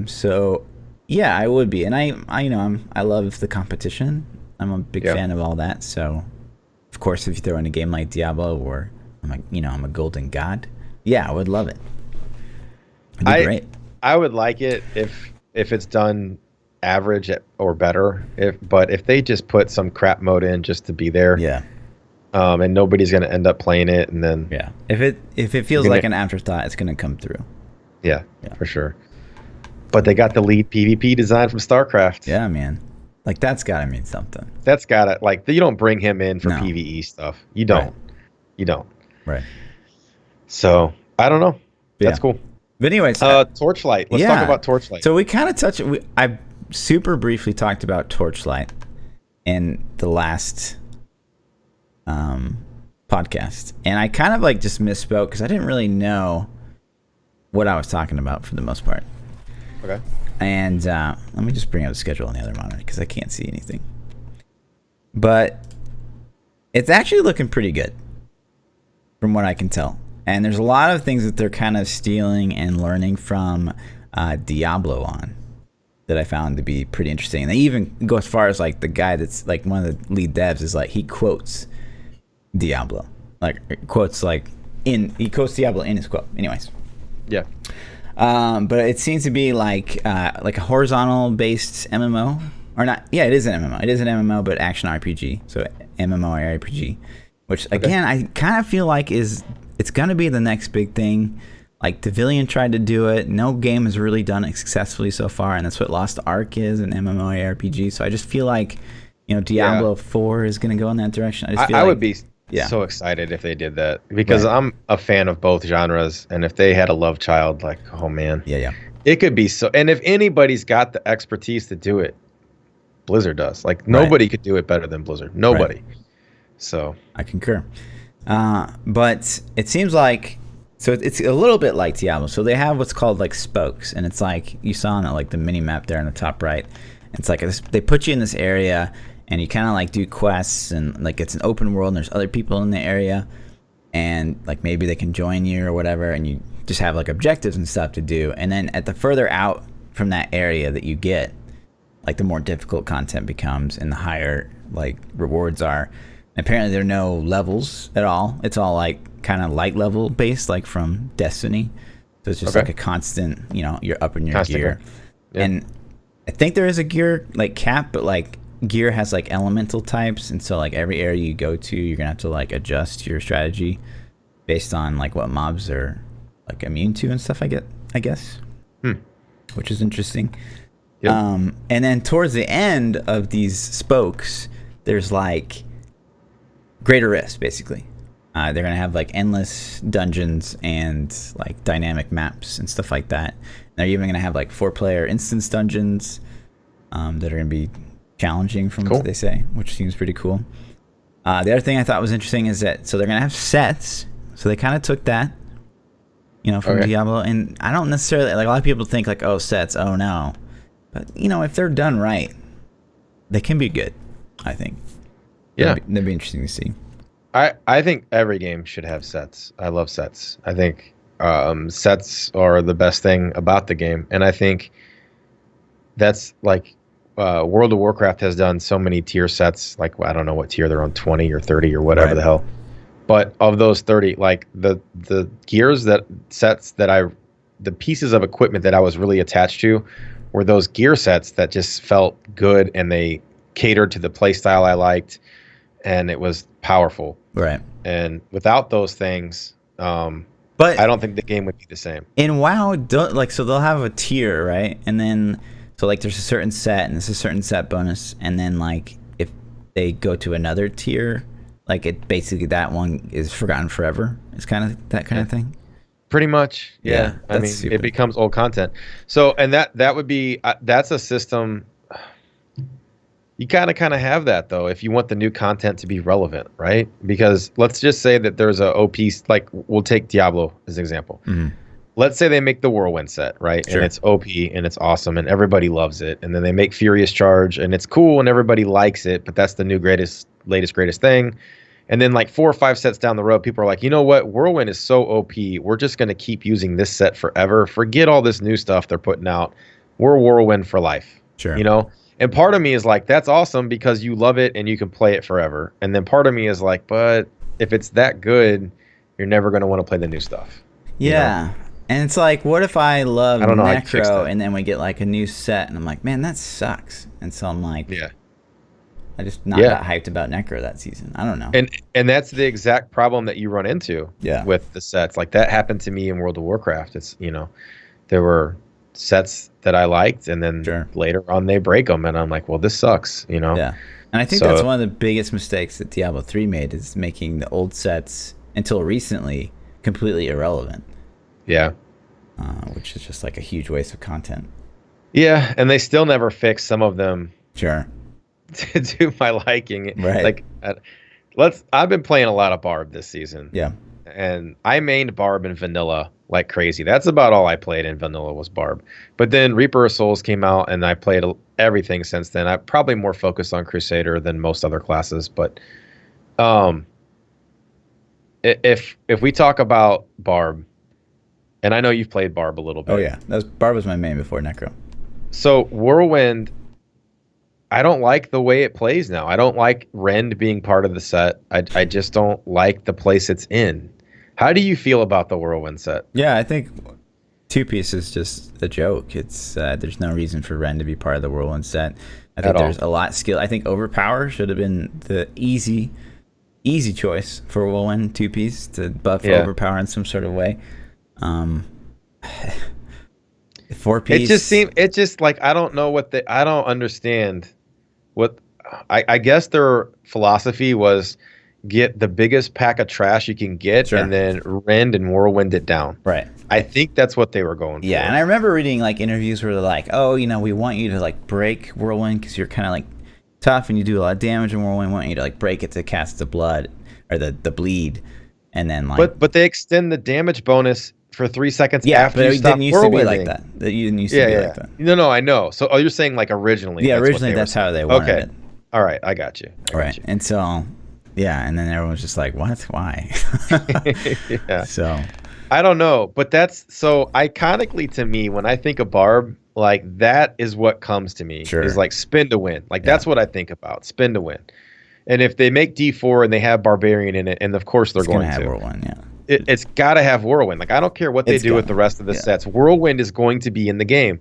So, yeah, I would be. And I love the competition. I'm a big fan of all that. So, of course, if you throw in a game like Diablo or I'm a golden god, I would love it. It'd be great. I would like it if it's done average or better, but if they just put some crap mode in just to be there, and nobody's going to end up playing it, and then if it feels like an afterthought, it's going to come through. Yeah, for sure. But they got the lead PvP design from StarCraft. Yeah, man, like that's got to mean something. That's got to, like, you don't bring him in for PvE stuff. You don't. You don't. Right. So I don't know. That's cool. But anyways, Torchlight. Let's talk about Torchlight. So we kind of touched. I super briefly talked about Torchlight in the last podcast, and I kind of like just misspoke because I didn't really know what I was talking about for the most part. Okay. And let me just bring up the schedule on the other monitor because I can't see anything. But it's actually looking pretty good from what I can tell. And there's a lot of things that they're kind of stealing and learning from Diablo on that I found to be pretty interesting. And they even go as far as like the guy that's like one of the lead devs is like he quotes Diablo, like quotes he quotes Diablo in his quote. Anyways, but it seems to be like a horizontal based MMO or not? Yeah, it is an MMO. It is an MMO, but action RPG. So MMORPG, which again I kind of feel like it's gonna be the next big thing. Like Devilian tried to do it. No game has really done it successfully so far, and that's what Lost Ark is, an MMORPG. So I just feel like, Diablo 4 is gonna go in that direction. I would be so excited if they did that because I'm a fan of both genres, and if they had a love child, like, oh man, it could be so. And if anybody's got the expertise to do it, Blizzard does. Like nobody could do it better than Blizzard. Nobody. Right. So I concur. But it seems like. So it's a little bit like Diablo. So they have what's called like spokes, and it's like you saw on like the mini map there in the top right. It's like they put you in this area, and you kind of like do quests, and like it's an open world, and there's other people in the area, and like maybe they can join you or whatever, and you just have like objectives and stuff to do. And then at the further out from that area that you get, like the more difficult content becomes, and the higher like rewards are. And apparently there are no levels at all. It's all like kind of light level based, like from Destiny. So it's just like a constant, you're up in your gear. Yeah. And I think there is a gear like cap, but like gear has like elemental types, and so like every area you go to, you're gonna have to like adjust your strategy based on like what mobs are like immune to and stuff. I guess, which is interesting. Yep. And then towards the end of these spokes, there's like greater risk, basically. They're gonna have like endless dungeons and like dynamic maps and stuff like that. They're even gonna have like 4-player instance dungeons that are gonna be challenging from what they say, which seems pretty cool. The other thing I thought was interesting is that so they're gonna have sets. So they kind of took that, from Diablo, and I don't necessarily like a lot of people think like, oh, sets, oh no, but if they're done right, they can be good. I think. Yeah, that'd be interesting to see. I think every game should have sets. I love sets. I think sets are the best thing about the game, and I think that's like World of Warcraft has done so many tier sets. Like I don't know what tier they're on, 20 or 30 or whatever the hell. But of those 30, like the gears the pieces of equipment that I was really attached to were those gear sets that just felt good and they catered to the play style I liked, and it was powerful. Right. And without those things, but I don't think the game would be the same. In WoW, so they'll have a tier, right? And then so like there's a certain set and there's a certain set bonus, and then like if they go to another tier, like it basically that one is forgotten forever. It's kind of that kind of thing. Pretty much, yeah. I mean, stupid. It becomes old content. So, and that would be that's a system. You kind of have that though if you want the new content to be relevant, right? Because let's just say that there's a OP, like we'll take Diablo as an example. Mm-hmm. Let's say they make the Whirlwind set, right? Sure. And it's OP and it's awesome and everybody loves it. And then they make Furious Charge and it's cool and everybody likes it, but that's the new latest greatest thing. And then like 4 or 5 sets down the road, people are like, you know what? Whirlwind is so OP. We're just going to keep using this set forever. Forget all this new stuff they're putting out. We're Whirlwind for life. Sure. And part of me is like, that's awesome because you love it and you can play it forever. And then part of me is like, but if it's that good, you're never going to want to play the new stuff. Yeah. And it's like, what if I love Necro and then we get like a new set and I'm like, man, that sucks. And so I'm like, I just not got hyped about Necro that season. I don't know. And that's the exact problem that you run into with the sets. Like that happened to me in World of Warcraft. It's, there were sets that I liked and then later on they break them and I'm like, well, this sucks, Yeah. And I think that's one of the biggest mistakes that Diablo 3 made is making the old sets until recently completely irrelevant. Yeah. Which is just like a huge waste of content. Yeah, and they still never fix some of them. Sure. To do my liking. Right. Like, I've been playing a lot of Barb this season. Yeah. And I mained Barb in vanilla like crazy. That's about all I played in vanilla was Barb. But then Reaper of Souls came out, and I played everything since then. I'm probably more focused on Crusader than most other classes. But if we talk about Barb, and I know you've played Barb a little bit. Oh yeah, Barb was my main before Necro. So Whirlwind, I don't like the way it plays now. I don't like Rend being part of the set. I just don't like the place it's in. How do you feel about the Whirlwind set? Yeah, I think 2-piece is just a joke. It's there's no reason for Rend to be part of the Whirlwind set. I think there's a lot of skill. I think Overpower should have been the easy choice for Whirlwind 2-piece to buff Overpower in some sort of way. 4-piece. It just like I don't know I don't understand what I guess their philosophy was get the biggest pack of trash you can get and then Rend and Whirlwind it down. Right. I think that's what they were going for. Yeah, and I remember reading like interviews where they're like, oh, we want you to like break Whirlwind because you're kind of like tough and you do a lot of damage in Whirlwind. We want you to like break it to cast the blood or the bleed, and then like. But they extend the damage bonus for 3 seconds after you stop didn't used to be like that. You didn't used to be like that. No, I know. So you're saying like originally. Yeah, originally that's how they wanted it. All right, I got you. Right, and so. Yeah, and then everyone's just like, what? Why? Yeah. So. I don't know, but that's so iconically to me when I think of Barb, like that is what comes to me. Sure. Is like spin to win. Like that's what I think about, spin to win. And if they make D4 and they have Barbarian in it, and of course they're going to. Have Whirlwind, yeah. It's got to have Whirlwind. Like I don't care what they do with the rest of the sets. Whirlwind is going to be in the game.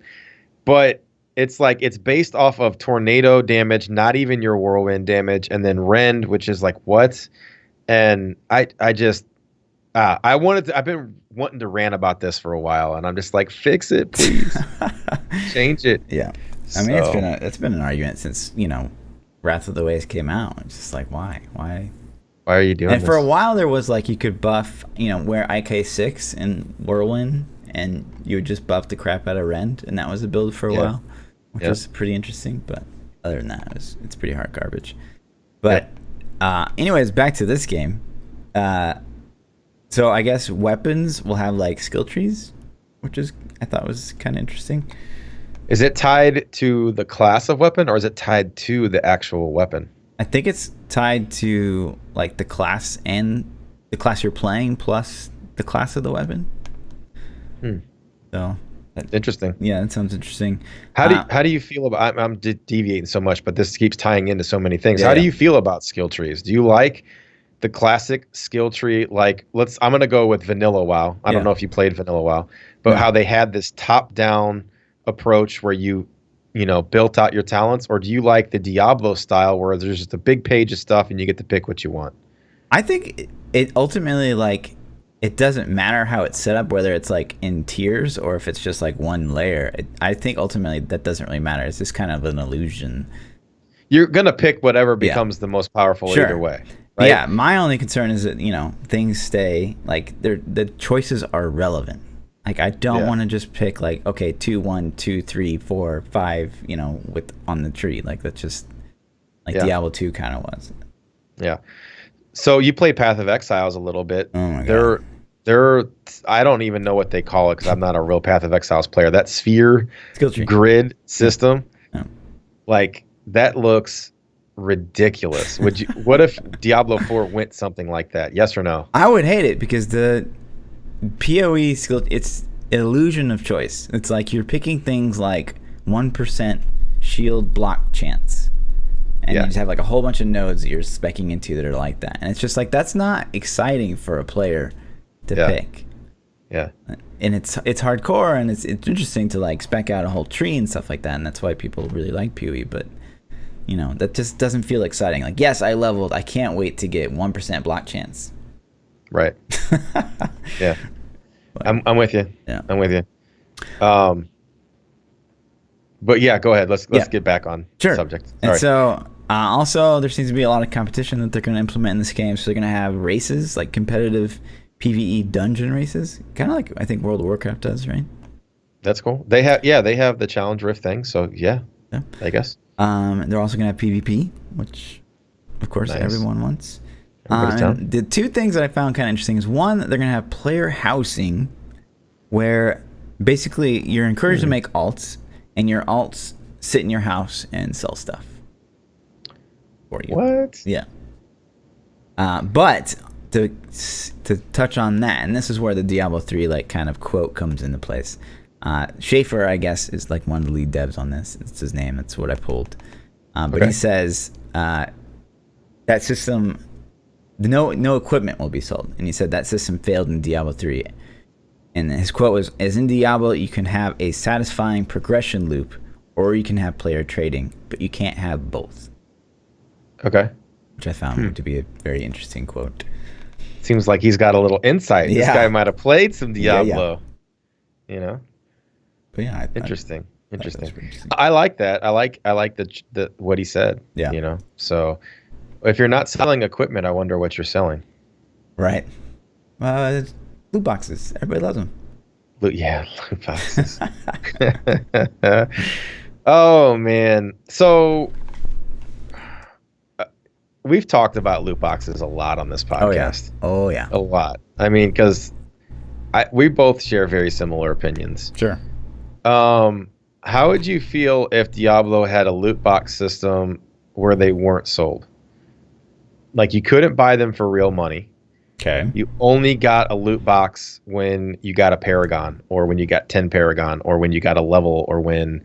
But it's like it's based off of tornado damage, not even your whirlwind damage, and then rend, which is like what? And I just I've been wanting to rant about this for a while, and I'm just like, fix it, please, change it. Yeah, I mean it's been an argument since Wrath of the Waste came out. It's just like why are you doing? And for a while there was like you could buff wear IK6 and whirlwind, and you would just buff the crap out of rend, and that was a build for a while, which was pretty interesting. But other than that, it's pretty hard garbage. But anyways, back to this game. So I guess weapons will have like skill trees, which I thought was kind of interesting. Is it tied to the class of weapon, or is it tied to the actual weapon? I think it's tied to like the class and the class you're playing plus the class of the weapon. So interesting. Yeah, that sounds interesting. How do you feel about? I'm deviating so much, but this keeps tying into so many things. How do you feel about skill trees? Do you like the classic skill tree? Like, I'm gonna go with Vanilla WoW. I don't know if you played Vanilla WoW, but how they had this top-down approach where you built out your talents, or do you like the Diablo style where there's just a big page of stuff and you get to pick what you want? I think it ultimately, like, it doesn't matter how it's set up, whether it's like in tiers or if it's just like one layer. I think ultimately that doesn't really matter. It's just kind of an illusion. You're gonna pick whatever becomes the most powerful either way. Right? Yeah, my only concern is that things stay like the choices are relevant. Like I don't want to just pick like 2, 1, 2, 3, 4, 5, with on the tree. Like that's just like Diablo 2 kind of was. Yeah. So you play Path of Exiles a little bit. Oh my god. They're I don't even know what they call it because I'm not a real Path of Exiles player. That sphere grid system, like that looks ridiculous. What if Diablo 4 went something like that? Yes or no? I would hate it because the PoE skill, it's an illusion of choice. It's like you're picking things like 1% shield block chance. And you just have like a whole bunch of nodes that you're speccing into that are like that. And it's just like, that's not exciting for a player to pick. Yeah. And it's hardcore, and it's interesting to like spec out a whole tree and stuff like that. And that's why people really like PoE. But, that just doesn't feel exciting. Like, yes, I leveled. I can't wait to get 1% block chance. Right. Yeah. But, I'm with you. Yeah. I'm with you. But yeah, go ahead. Let's get back on subject. Sorry. And so also there seems to be a lot of competition that they're going to implement in this game. So they're going to have races, like competitive PvE dungeon races, kind of like I think World of Warcraft does, right? That's cool. They have the challenge rift thing. So yeah, I guess. They're also going to have PvP, which of course everyone wants. And the two things that I found kind of interesting is one, they're going to have player housing, where basically you're encouraged to make alts, and your alts sit in your house and sell stuff for you. What? Yeah. But to touch on that, and this is where the Diablo 3 like kind of quote comes into place. Schaefer, I guess, is like one of the lead devs on this. It's his name. That's what I pulled. But he says that system, no equipment will be sold. And he said that system failed in Diablo 3. And his quote was, as in Diablo, you can have a satisfying progression loop, or you can have player trading, but you can't have both. Okay. Which I found to be a very interesting quote. Seems like he's got a little insight. Yeah. This guy might have played some Diablo. Yeah. But yeah. Interesting. I like that. I like the what he said. Yeah. So if you're not selling equipment, I wonder what you're selling. Right. Loot boxes. Everybody loves them. Loot boxes. Oh man. So we've talked about loot boxes a lot on this podcast. Oh yeah. A lot. I mean, because we both share very similar opinions. Sure. How would you feel if Diablo had a loot box system where they weren't sold? Like you couldn't buy them for real money. Okay. You only got a loot box when you got a Paragon, or when you got 10 Paragon, or when you got a level, or when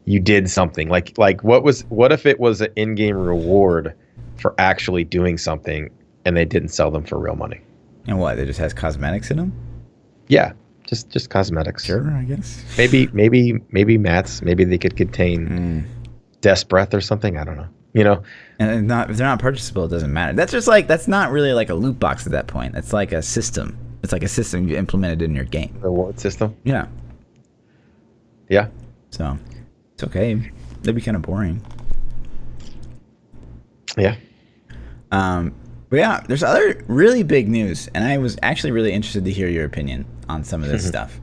you did something. Like what if it was an in-game reward for actually doing something and they didn't sell them for real money? And what? It just has cosmetics in them? Yeah. Just cosmetics. Sure, I guess. Maybe mats. Maybe they could contain Death's Breath or something. I don't know. You know. And if they're not purchasable, it doesn't matter. That's just like, that's not really like a loot box at that point. It's like a system. It's like a system you implemented in your game. The reward system. Yeah. Yeah. So it's okay. That'd be kind of boring. Yeah. But yeah, there's other really big news, and I was actually really interested to hear your opinion on some of this stuff.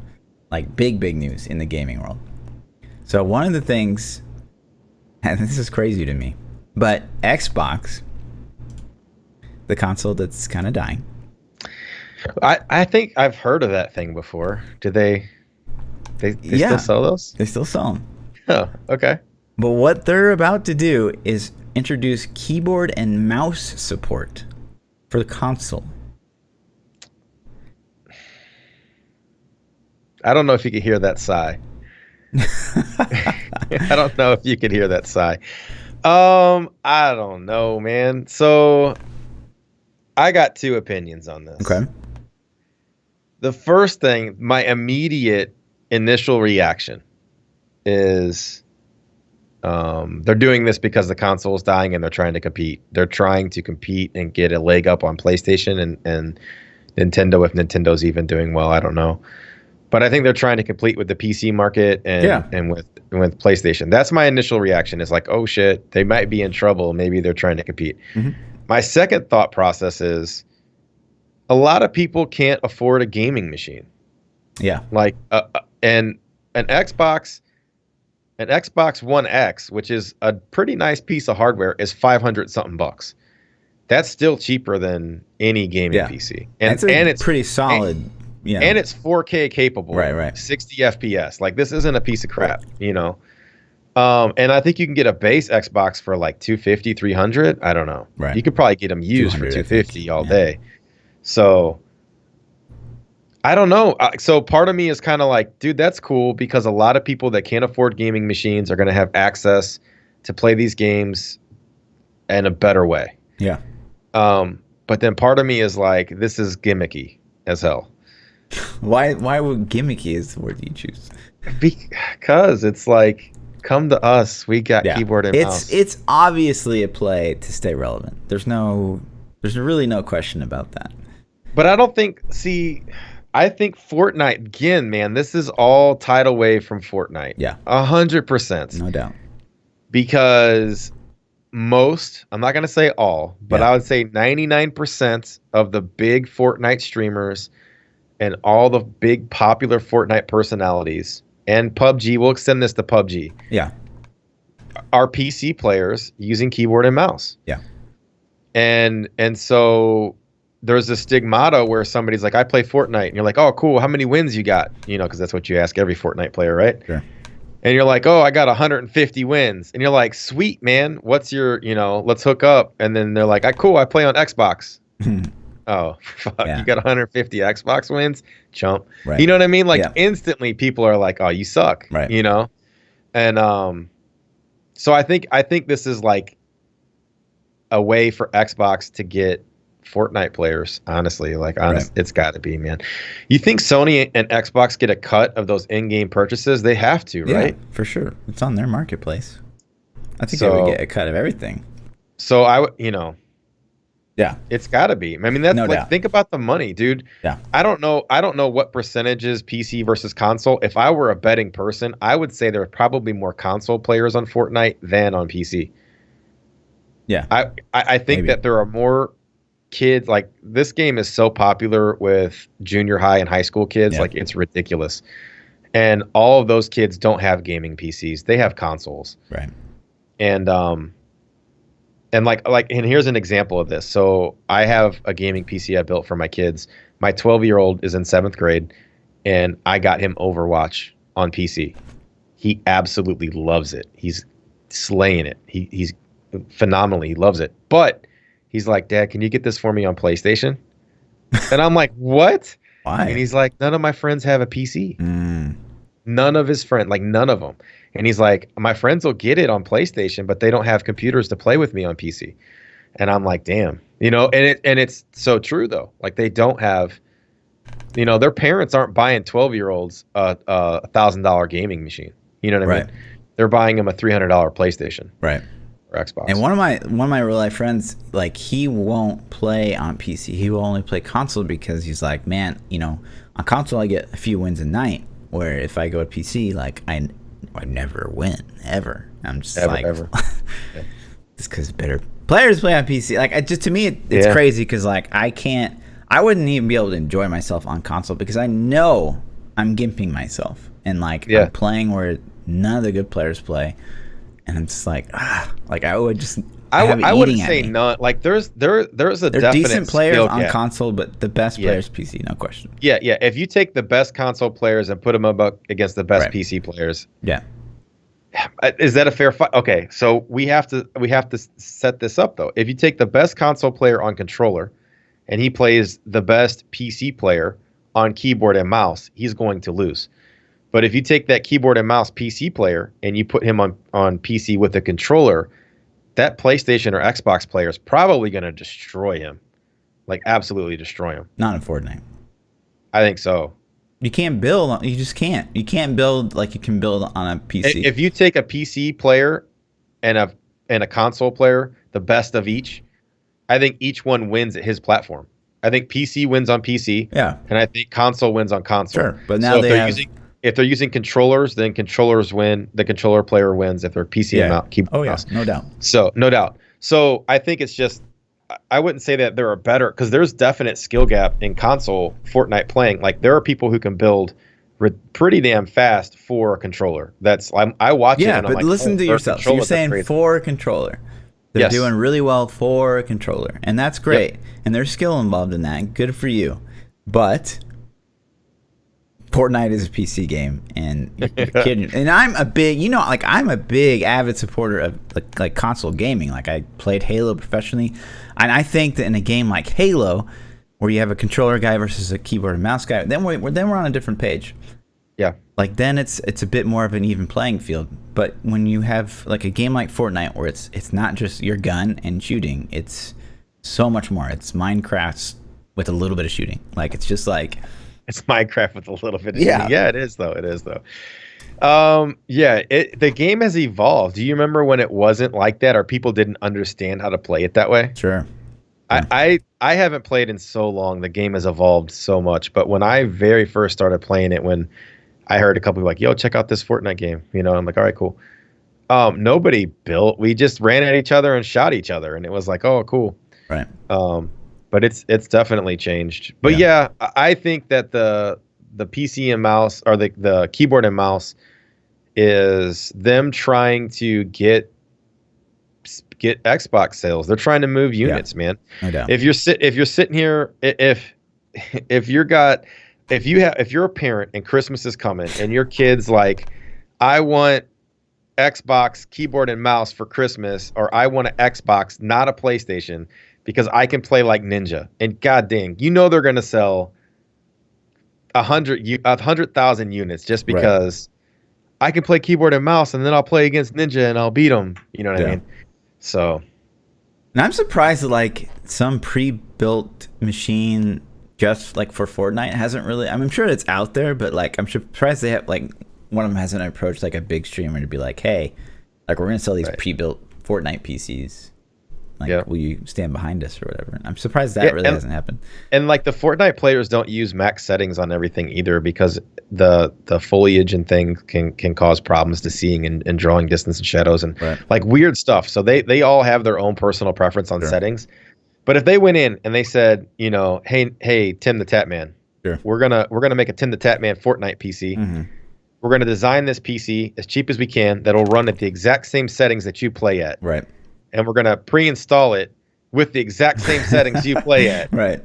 Like big news in the gaming world. So one of the things, and this is crazy to me, but Xbox, the console that's kind of dying. I think I've heard of that thing before. Do they still sell those? They still sell them. Oh, okay. But what they're about to do is introduce keyboard and mouse support for the console. I don't know if you could hear that sigh. I don't know if you could hear that sigh. I don't know, man. So I got two opinions on this. Okay. The first thing, my immediate initial reaction is they're doing this because the console is dying and they're trying to compete. They're trying to compete and get a leg up on PlayStation and Nintendo, if Nintendo's even doing well. I don't know. But I think they're trying to compete with the PC market and with PlayStation. That's my initial reaction. Is like, oh shit, they might be in trouble. Maybe they're trying to compete. Mm-hmm. My second thought process is a lot of people can't afford a gaming machine. Yeah. Like and an Xbox One X, which is a pretty nice piece of hardware, is $500 something bucks. That's still cheaper than any gaming PC. And it's pretty solid. Yeah. And it's 4K capable. Right. 60 FPS. Like, this isn't a piece of crap, you know. And I think you can get a base Xbox for like $250, $300. I don't know. Right. You could probably get them used for $250 all day. So I don't know. So part of me is kind of like, dude, that's cool, because a lot of people that can't afford gaming machines are going to have access to play these games in a better way. Yeah. But then part of me is like, this is gimmicky as hell. Why would gimmicky is the word you choose? Because it's like, come to us. We got keyboard and mouse. It's obviously a play to stay relevant. There's really no question about that. But I don't think. I think Fortnite again, man. This is all tied away from Fortnite. Yeah, 100%, no doubt. Because most, I'm not gonna say all, but I would say 99% of the big Fortnite streamers and all the big popular Fortnite personalities and PUBG, we'll extend this to PUBG. Yeah. Are PC players using keyboard and mouse. Yeah. And so there's a stigmata where somebody's like, I play Fortnite. And you're like, oh, cool. How many wins you got? You know, because that's what you ask every Fortnite player, right? Sure. And you're like, oh, I got 150 wins. And you're like, sweet, man. What's your, let's hook up. And then they're like, cool. I play on Xbox. Oh, fuck. Yeah. You got 150 Xbox wins? Chump. Right. You know what I mean? Like, instantly people are like, oh, you suck. Right. You know? And so I think this is like a way for Xbox to get Fortnite players, honestly. Like, It's got to be, man. You think Sony and Xbox get a cut of those in-game purchases? They have to, right? Yeah, for sure. It's on their marketplace. I think they would get a cut of everything. So yeah, it's got to be. I mean, that's like, think about the money, dude. Yeah. I don't know what percentage is PC versus console. If I were a betting person, I would say there are probably more console players on Fortnite than on PC. Yeah. I think that there are more kids. Like, this game is so popular with junior high and high school kids. Like, it's ridiculous. And all of those kids don't have gaming PCs. They have consoles. Right. And here's an example of this. So I have a gaming PC I built for my kids. My 12-year-old is in 7th grade, and I got him Overwatch on PC. He absolutely loves it. He's slaying it. He's phenomenally. He loves it. But he's like, Dad, can you get this for me on PlayStation? And I'm like, what? Why? And he's like, none of my friends have a PC. None of his friends, like none of them. And he's like, my friends will get it on PlayStation, but they don't have computers to play with me on PC. And I'm like, damn, and it's so true though. Like, they don't have their parents aren't buying 12-year-olds a $1,000 gaming machine. You know what I mean? They're buying them a $300 PlayStation. Right. Or Xbox. And one of my real life friends, like, he won't play on PC. He will only play console because he's like, man, on console I get a few wins a night, where if I go to PC, like, I never win ever. I'm just ever. Yeah. Just because better players play on PC. Like, to me, it's crazy because, like, I wouldn't even be able to enjoy myself on console because I know I'm gimping myself and, like, I'm playing where none of the good players play. And I'm just like, like, I would just. I wouldn't say none. Like, there's a definite decent players skill on gap. Console, but the best players PC, no question. Yeah. If you take the best console players and put them up against the best PC players, is that a fair fight? Okay, so we have to set this up though. If you take the best console player on controller, and he plays the best PC player on keyboard and mouse, he's going to lose. But if you take that keyboard and mouse PC player and you put him on PC with a controller, that PlayStation or Xbox player is probably going to destroy him. Like, absolutely destroy him. Not in Fortnite. I think so. You can't build. You just can't. You can't build like you can build on a PC. If you take a PC player and a console player, the best of each, I think each one wins at his platform. I think PC wins on PC. Yeah. And I think console wins on console. Sure. But now if they're using controllers, then controllers win. The controller player wins if they're PC and keyboard. Mouse. No doubt. So no doubt. So I think it's just, I wouldn't say that there are better, because there's definite skill gap in console Fortnite playing. Like, there are people who can build pretty damn fast for a controller. I watch it. And But I'm like, listen to yourself. So you're saying for a controller. They're doing really well for a controller, and that's great. And there's skill involved in that. Good for you. But Fortnite is a PC game, and you're kidding. And I'm a big avid supporter of like console gaming. Like, I played Halo professionally, and I think that in a game like Halo, where you have a controller guy versus a keyboard and mouse guy, then we're on a different page. Yeah. Like, then it's a bit more of an even playing field. But when you have like a game like Fortnite, where it's not just your gun and shooting, it's so much more. It's Minecraft with a little bit of shooting. Like, it's just like. It's Minecraft with a little bit of shooting. Yeah, it is though. The game has evolved. Do you remember when it wasn't like that, or people didn't understand how to play it that way? Sure. I haven't played in so long. The game has evolved so much. But when I very first started playing it, when I heard a couple people like, yo, check out this Fortnite game. I'm like, all right, cool. Nobody built. We just ran at each other and shot each other. And it was like, oh, cool. Right. But it's definitely changed. But I think that the PC and mouse, or the keyboard and mouse, is them trying to get Xbox sales. They're trying to move units, man. No doubt. If you're sitting here, if you're a parent and Christmas is coming and your kid's like, I want Xbox keyboard and mouse for Christmas, or I want an Xbox, not a PlayStation, because I can play like ninja. And god dang, they're going to sell 100,000 units just because I can play keyboard and mouse, and then I'll play against ninja and I'll beat them. You know what I mean? So. And I'm surprised that like some pre-built machine just like for Fortnite hasn't really. I'm sure it's out there, but like I'm surprised they have, like, one of them hasn't approached like a big streamer to be like, hey, like, we're going to sell these pre-built Fortnite PCs. Like, will you stand behind us or whatever? I'm surprised that really hasn't happened. And like, the Fortnite players don't use max settings on everything either, because the foliage and things can cause problems to seeing and drawing distance and shadows and like weird stuff. So they all have their own personal preference on settings. But if they went in and they said, hey, Tim the Tatman, we're gonna make a Tim the Tatman Fortnite PC. Mm-hmm. We're gonna design this PC as cheap as we can that'll run at the exact same settings that you play at. Right. And we're going to pre-install it with the exact same settings you play at. Right.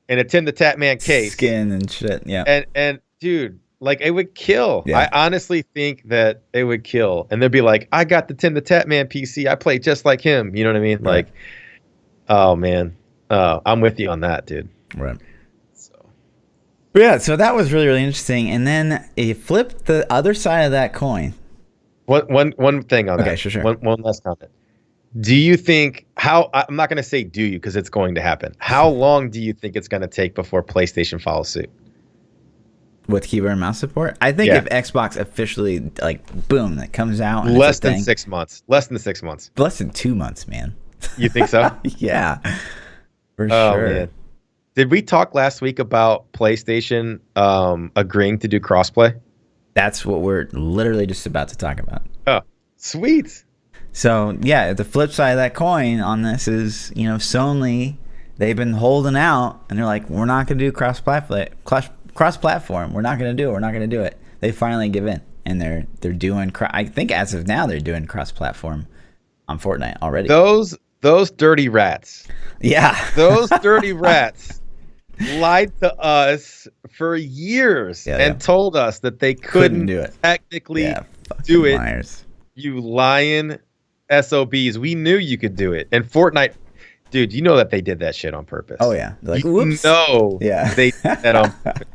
In a Tim the Tatman case. Skin and shit, yeah. And dude, like, it would kill. Yeah. I honestly think that it would kill. And they'd be like, I got the Tim the Tatman PC. I play just like him. You know what I mean? Right. Like, oh, man. I'm with you on that, dude. Right. So that was really, really interesting. And then you flip the other side of that coin. One thing on that. Okay, sure. One last comment. Do you think I'm not going to say do you because it's going to happen. How long do you think it's going to take before PlayStation follows suit? With keyboard and mouse support? I think if Xbox officially, like, boom, that comes out. And Less than 6 months. Less than 6 months. Less than 2 months, man. You think so? Yeah. For sure. Man. Did we talk last week about PlayStation agreeing to do crossplay? That's what we're literally just about to talk about. Oh, sweet. So, yeah, the flip side of that coin on this is, Sony, they've been holding out, and they're like, we're not going to do cross-platform. We're not going to do it. We're not going to do it. They finally give in, and they're doing, I think as of now, they're doing cross-platform on Fortnite already. Those dirty rats. Yeah. Those dirty rats lied to us for years and told us that they couldn't do it. Technically do it. Liars. You lying SOBs. We knew you could do it. And Fortnite, dude, you know that they did that shit on purpose. Oh, yeah. They're like, whoops. They did that on purpose.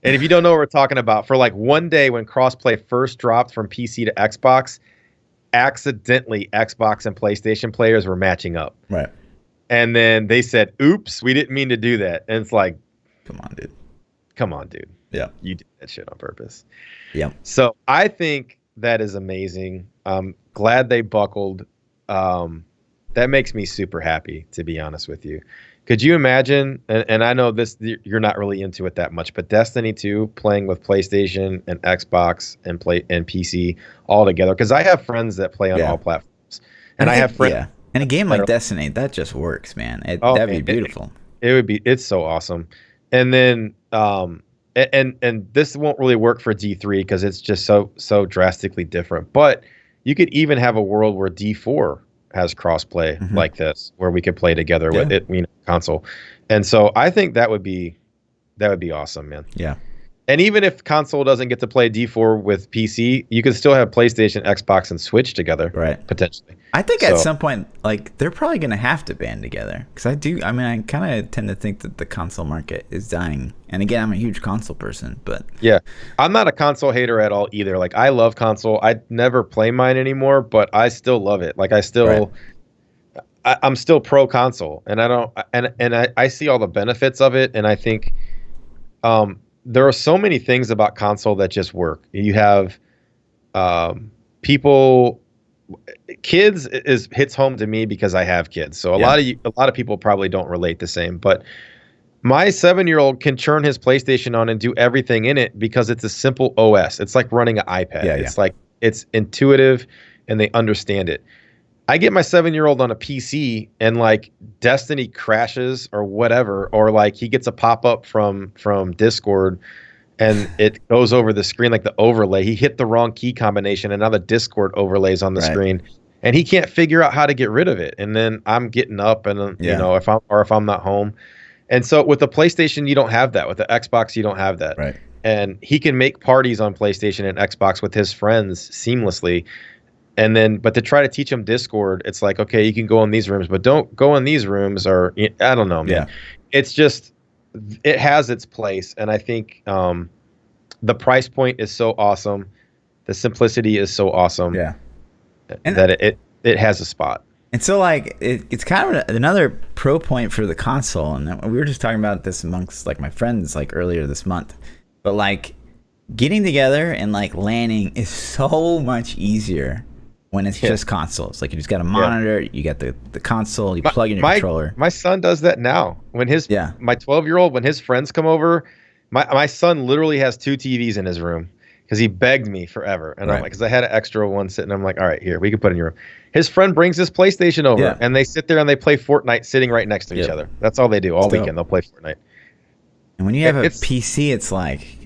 And if you don't know what we're talking about, for like one day when crossplay first dropped from PC to Xbox, accidentally Xbox and PlayStation players were matching up. Right. And then they said, oops, we didn't mean to do that. And it's like, come on, dude. Yeah. You did that shit on purpose. Yeah. So I think that is amazing. I'm glad they buckled. That makes me super happy, to be honest with you. Could you imagine, and I know this, you're not really into it that much, but Destiny 2 playing with PlayStation and Xbox and PC all together? Because I have friends that play on all platforms. And I have friends. Yeah. And a game like Destiny, that just works, man. That'd be beautiful. It's so awesome. And then, and this won't really work for D3 because it's just so drastically different. But you could even have a world where D4 has crossplay like this, where we could play together with it, console. And so I think that would be awesome, man. Yeah. And even if console doesn't get to play D4 with PC, you can still have PlayStation, Xbox, and Switch together, right? Potentially. I think at some point, like, they're probably going to have to band together. Because I kind of tend to think that the console market is dying. And again, I'm a huge console person, but... Yeah. I'm not a console hater at all either. Like, I love console. I never play mine anymore, but I still love it. Like, I still... Right. I'm still pro console. And I don't... And I see all the benefits of it, and I think... there are so many things about console that just work. You have people, kids hits home to me because I have kids. So a lot of people probably don't relate the same. But my 7-year-old can turn his PlayStation on and do everything in it because it's a simple OS. It's like running an iPad. It's like it's intuitive and they understand it. I get my 7-year-old on a PC and like Destiny crashes or whatever, or like he gets a pop-up from Discord and it goes over the screen like the overlay. He hit the wrong key combination and now the Discord overlays on the screen and he can't figure out how to get rid of it. And then I'm getting up and if I'm not home. And so with the PlayStation, you don't have that. With the Xbox, you don't have that. Right. And he can make parties on PlayStation and Xbox with his friends seamlessly. And then, but to try to teach them Discord, it's like, okay, you can go in these rooms, but don't go in these rooms, or I don't know, man. Yeah. It's just, it has its place. And I think the price point is so awesome. The simplicity is so awesome. Yeah. And that it has a spot. And so, like, it's kind of another pro point for the console. And we were just talking about this amongst, like, my friends, like, earlier this month. But, like, getting together and, like, LANing is so much easier when it's just consoles. Like, you just got a monitor, you got the console, you plug in your controller. My son does that now. When my 12-year-old, when his friends come over, my son literally has 2 TVs in his room because he begged me forever. And I'm like, because I had an extra one sitting, I'm like, all right, here, we can put it in your room. His friend brings his PlayStation over and they sit there and they play Fortnite sitting right next to each other. That's all they do all weekend. They'll play Fortnite. And when you have a PC, it's like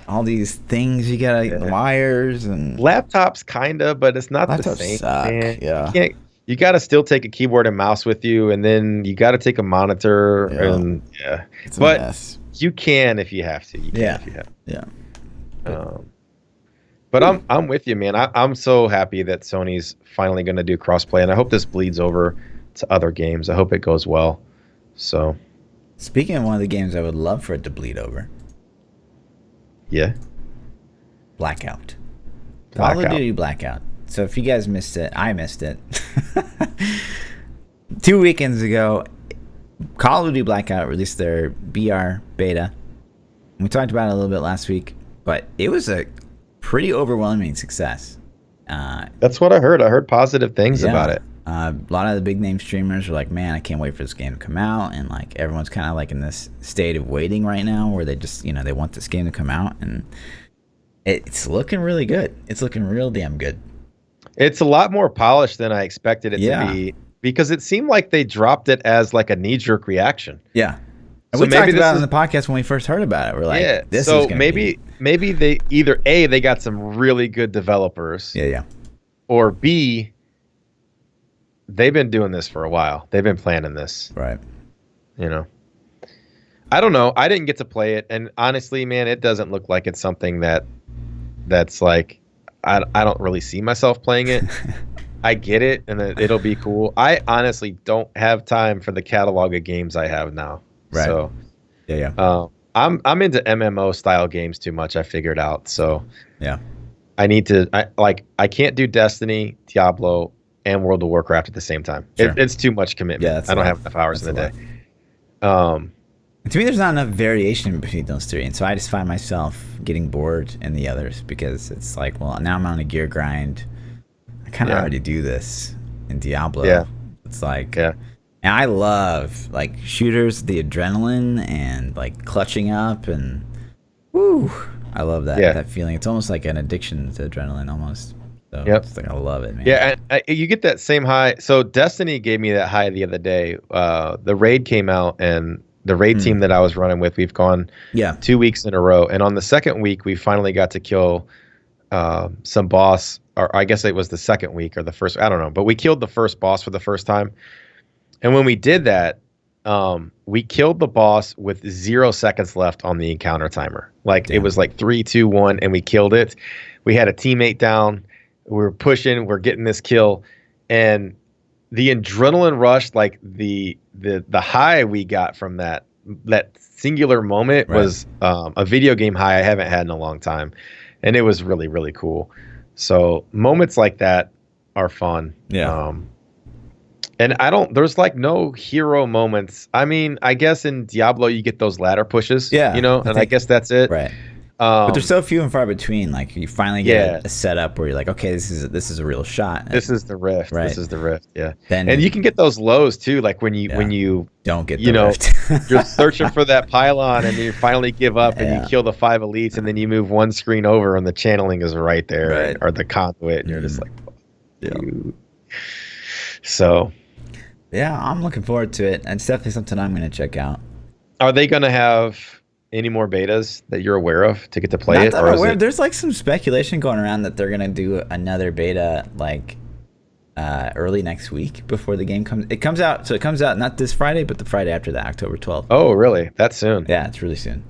all these things you gotta wires and laptops, kinda, but it's not the same. Suck. Yeah, you gotta still take a keyboard and mouse with you, and then you gotta take a monitor. And it's a mess. You can if you have to. But I'm with you, man. I'm so happy that Sony's finally gonna do crossplay, and I hope this bleeds over to other games. I hope it goes well. So, speaking of one of the games, I would love for it to bleed over. Yeah. Blackout. Call of Duty Blackout. So if you guys missed it, I missed it. 2 weekends ago, Call of Duty Blackout released their BR beta. We talked about it a little bit last week, but it was a pretty overwhelming success. That's what I heard. I heard positive things about it. A lot of the big name streamers are like, man, I can't wait for this game to come out. And like everyone's kind of like in this state of waiting right now where they just, they want this game to come out. And it's looking really good. It's looking real damn good. It's a lot more polished than I expected it to be, because it seemed like they dropped it as like a knee-jerk reaction. Yeah. And so we talked about it in the podcast when we first heard about it. We're like, this is gonna maybe they either A, they got some really good developers. Yeah. Or B, they've been doing this for a while. They've been planning this. Right. I don't know. I didn't get to play it, and honestly, man, it doesn't look like it's something that's like I don't really see myself playing it. I get it, and it'll be cool. I honestly don't have time for the catalog of games I have now. Right. So, I'm into MMO style games too much. I figured out. So, yeah, I need to. I can't do Destiny, Diablo, and World of Warcraft at the same time. Sure. It's too much commitment. Yeah, I don't have enough hours in the day. To me, there's not enough variation between those three, and so I just find myself getting bored in the others because it's like, well, now I'm on a gear grind. I kind of already do this in Diablo. Yeah, it's like, and I love like shooters, the adrenaline and like clutching up and woo. I love that feeling. It's almost like an addiction to adrenaline, almost. So it's like I love it, man. Yeah, and you get that same high. So Destiny gave me that high the other day. The raid came out, and the raid team that I was running with, we've gone 2 weeks in a row. And on the second week, we finally got to kill some boss, or I guess it was the second week or the first, I don't know. But we killed the first boss for the first time. And when we did that, we killed the boss with 0 seconds left on the encounter timer. Like it was like 3, 2, 1, and we killed it. We had a teammate down. We were pushing. We're getting this kill, and the adrenaline rush, like the high we got from that singular moment was a video game high I haven't had in a long time, and it was really, really cool. So moments like that are fun. Yeah. And there's like no hero moments. I mean, I guess in Diablo you get those ladder pushes. Yeah. I guess that's it. Right. But they're so few and far between. Like you finally get a setup where you're like, okay, this is a real shot. This is the rift. Right. This is the rift. Yeah. Then and you can get those lows too. Like when you don't get the rift. You're searching for that pylon and you finally give up and you kill the 5 elites and then you move one screen over and the channeling is right there or the conduit and you're just like, So. Yeah, I'm looking forward to it. It's definitely something I'm going to check out. Are they going to have any more betas that you're aware of to get to play it? There's like some speculation going around that they're gonna do another beta like early next week before the game comes. It comes out not this Friday, but the Friday after that, October 12th. Oh, really? That's soon? Yeah, it's really soon.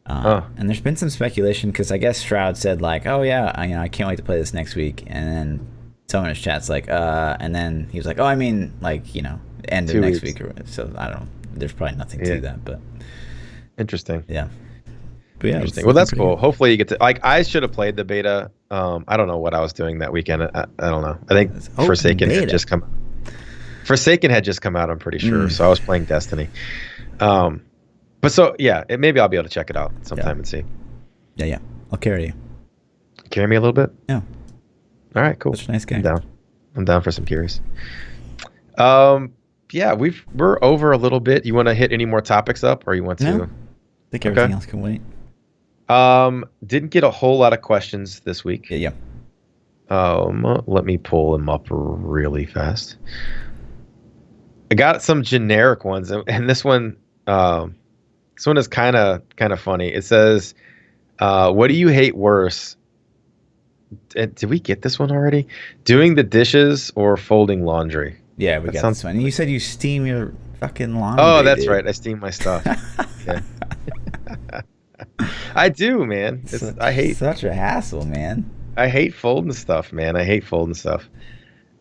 And there's been some speculation because I guess Shroud said like, oh yeah, I can't wait to play this next week, and then someone in his chat's like, and then he was like, oh, I mean like end of next week or so. I don't know. There's probably nothing to that, but. Interesting. Yeah. But yeah. Interesting. Well, that's cool. Good. Hopefully you get to I should have played the beta. I don't know what I was doing that weekend. I don't know. I think Forsaken had just come. Forsaken had just come out. I'm pretty sure. So I was playing Destiny. But so maybe I'll be able to check it out sometime and see. Yeah. I'll carry you. Carry me a little bit. Yeah. All right. Cool. Such a nice game. I'm down for some curious. Yeah, we're over a little bit. You want to hit any more topics up, or you want to? No. I think everything else can wait. Didn't get a whole lot of questions this week. Yeah. Let me pull them up really fast. I got some generic ones, and this one is kind of funny. It says, "What do you hate worse?" Did we get this one already? Doing the dishes or folding laundry? Yeah, we got this one. You said you steam your fucking laundry. Oh, that's right. I steam my stuff. I do, man. I hate such a hassle, man. I hate folding stuff, man. I hate folding stuff.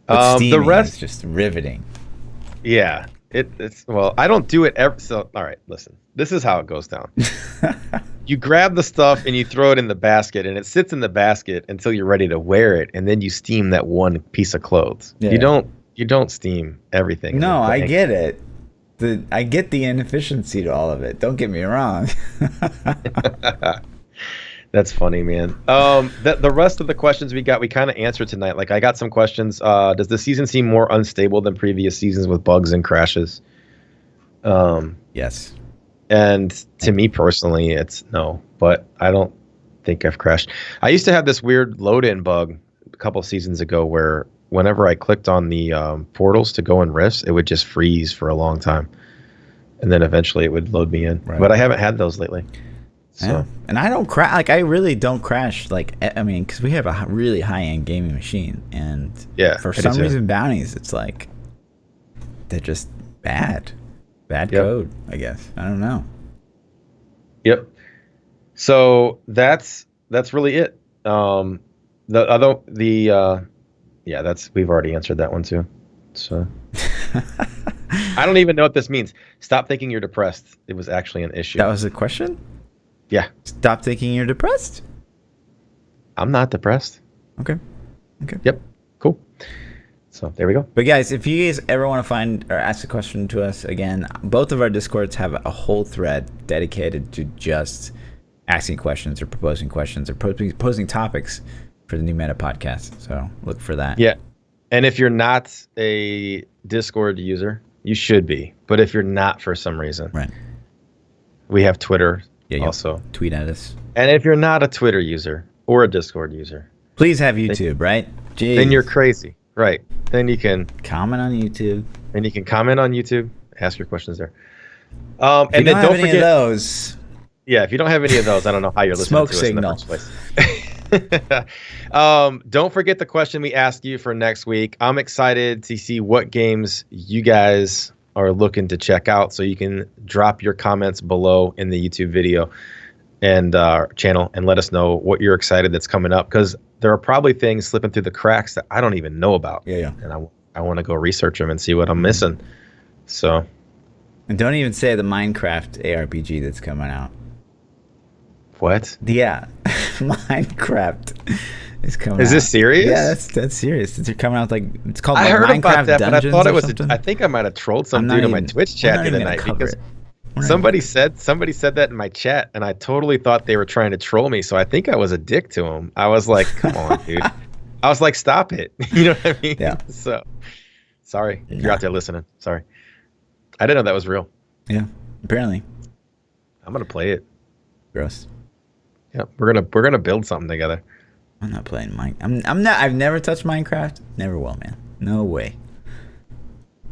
The rest is just riveting. Yeah, it's well. I don't do it ever. So, all right, listen. This is how it goes down. You grab the stuff and you throw it in the basket, and it sits in the basket until you're ready to wear it, and then you steam that one piece of clothes. Yeah. You don't steam everything. No, I get it. I get the inefficiency to all of it. Don't get me wrong. That's funny, man. The rest of the questions we kind of answered tonight. Like I got some questions. Does the season seem more unstable than previous seasons with bugs and crashes? Yes. And to me personally, it's no. But I don't think I've crashed. I used to have this weird load-in bug a couple seasons ago where whenever I clicked on the portals to go in rifts, it would just freeze for a long time, and then eventually it would load me in. Right. But I haven't had those lately. So. Yeah. And I don't crash. Like I really don't crash. Like I mean, because we have a really high-end gaming machine, and for some reason, bounties, it's like they're just bad code. I guess I don't know. Yep. So that's really it. We've already answered that one too. So I don't even know what this means. Stop thinking you're depressed. It was actually an issue. That was a question? Yeah. Stop thinking you're depressed? I'm not depressed. Okay. Yep. Cool. So there we go. But guys, if you guys ever want to find or ask a question to us, again, both of our Discords have a whole thread dedicated to just asking questions or proposing questions or posing topics for the New Meta podcast. So look for that. Yeah. And if you're not a Discord user, you should be. But if you're not for some reason, right, we have Twitter also. Tweet at us. And if you're not a Twitter user or a Discord user, please have YouTube, right? Jeez. Then you're crazy. Right. Then you can comment on YouTube. Then you can comment on YouTube, ask your questions there. And then don't forget those. Yeah, if you don't have any of those, I don't know how you're listening Smoke to signal. us in the first place. Don't forget the question we asked you for next week. I'm excited to see what games you guys are looking to check out, so you can drop your comments below in the YouTube video and channel and let us know what you're excited that's coming up, because there are probably things slipping through the cracks that I don't even know about. Yeah. And I want to go research them and see what I'm missing. So. And don't even say the Minecraft ARPG that's coming out. What? Yeah, Minecraft is coming. Is this serious? Yeah, that's serious. It's coming out it's called. I heard Minecraft about that, Dungeons, but I thought it was. something. I think I might have trolled some dude in my Twitch chat the other night because somebody said that in my chat, and I totally thought they were trying to troll me. So I think I was a dick to him. I was like, "Come on, dude." I was like, "Stop it." You know what I mean? Yeah. So sorry if you're out there listening. Sorry, I didn't know that was real. Yeah, apparently. I'm gonna play it. Gross. Yeah, we're gonna build something together. I'm not playing Minecraft. I'm not. I've never touched Minecraft. Never will, man. No way.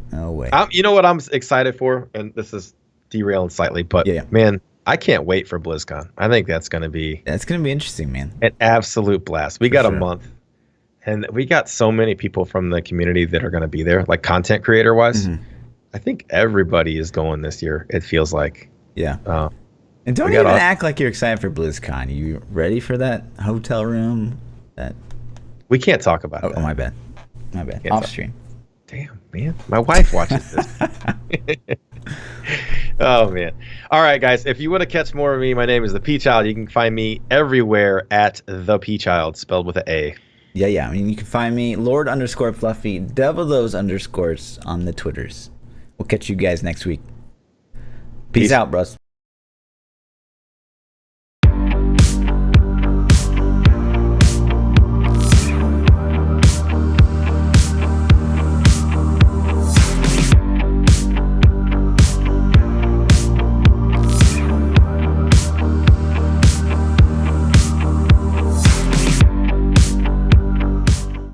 No way. You know what I'm excited for, and this is derailing slightly, but man, I can't wait for BlizzCon. I think that's gonna be interesting, man. An absolute blast. We got a month, and we got so many people from the community that are gonna be there, like content creator wise. Mm-hmm. I think everybody is going this year. It feels like. Yeah. And don't even act like you're excited for BlizzCon. You ready for that hotel room? We can't talk about that. Oh, my bad. Off stream. Damn, man. My wife watches this. Oh, man. All right, guys. If you want to catch more of me, my name is ThaPChild. You can find me everywhere at ThaPChild, spelled with an A. Yeah. I mean, you can find me, Lord_Fluffy, double those underscores on the Twitters. We'll catch you guys next week. Peace out, bros.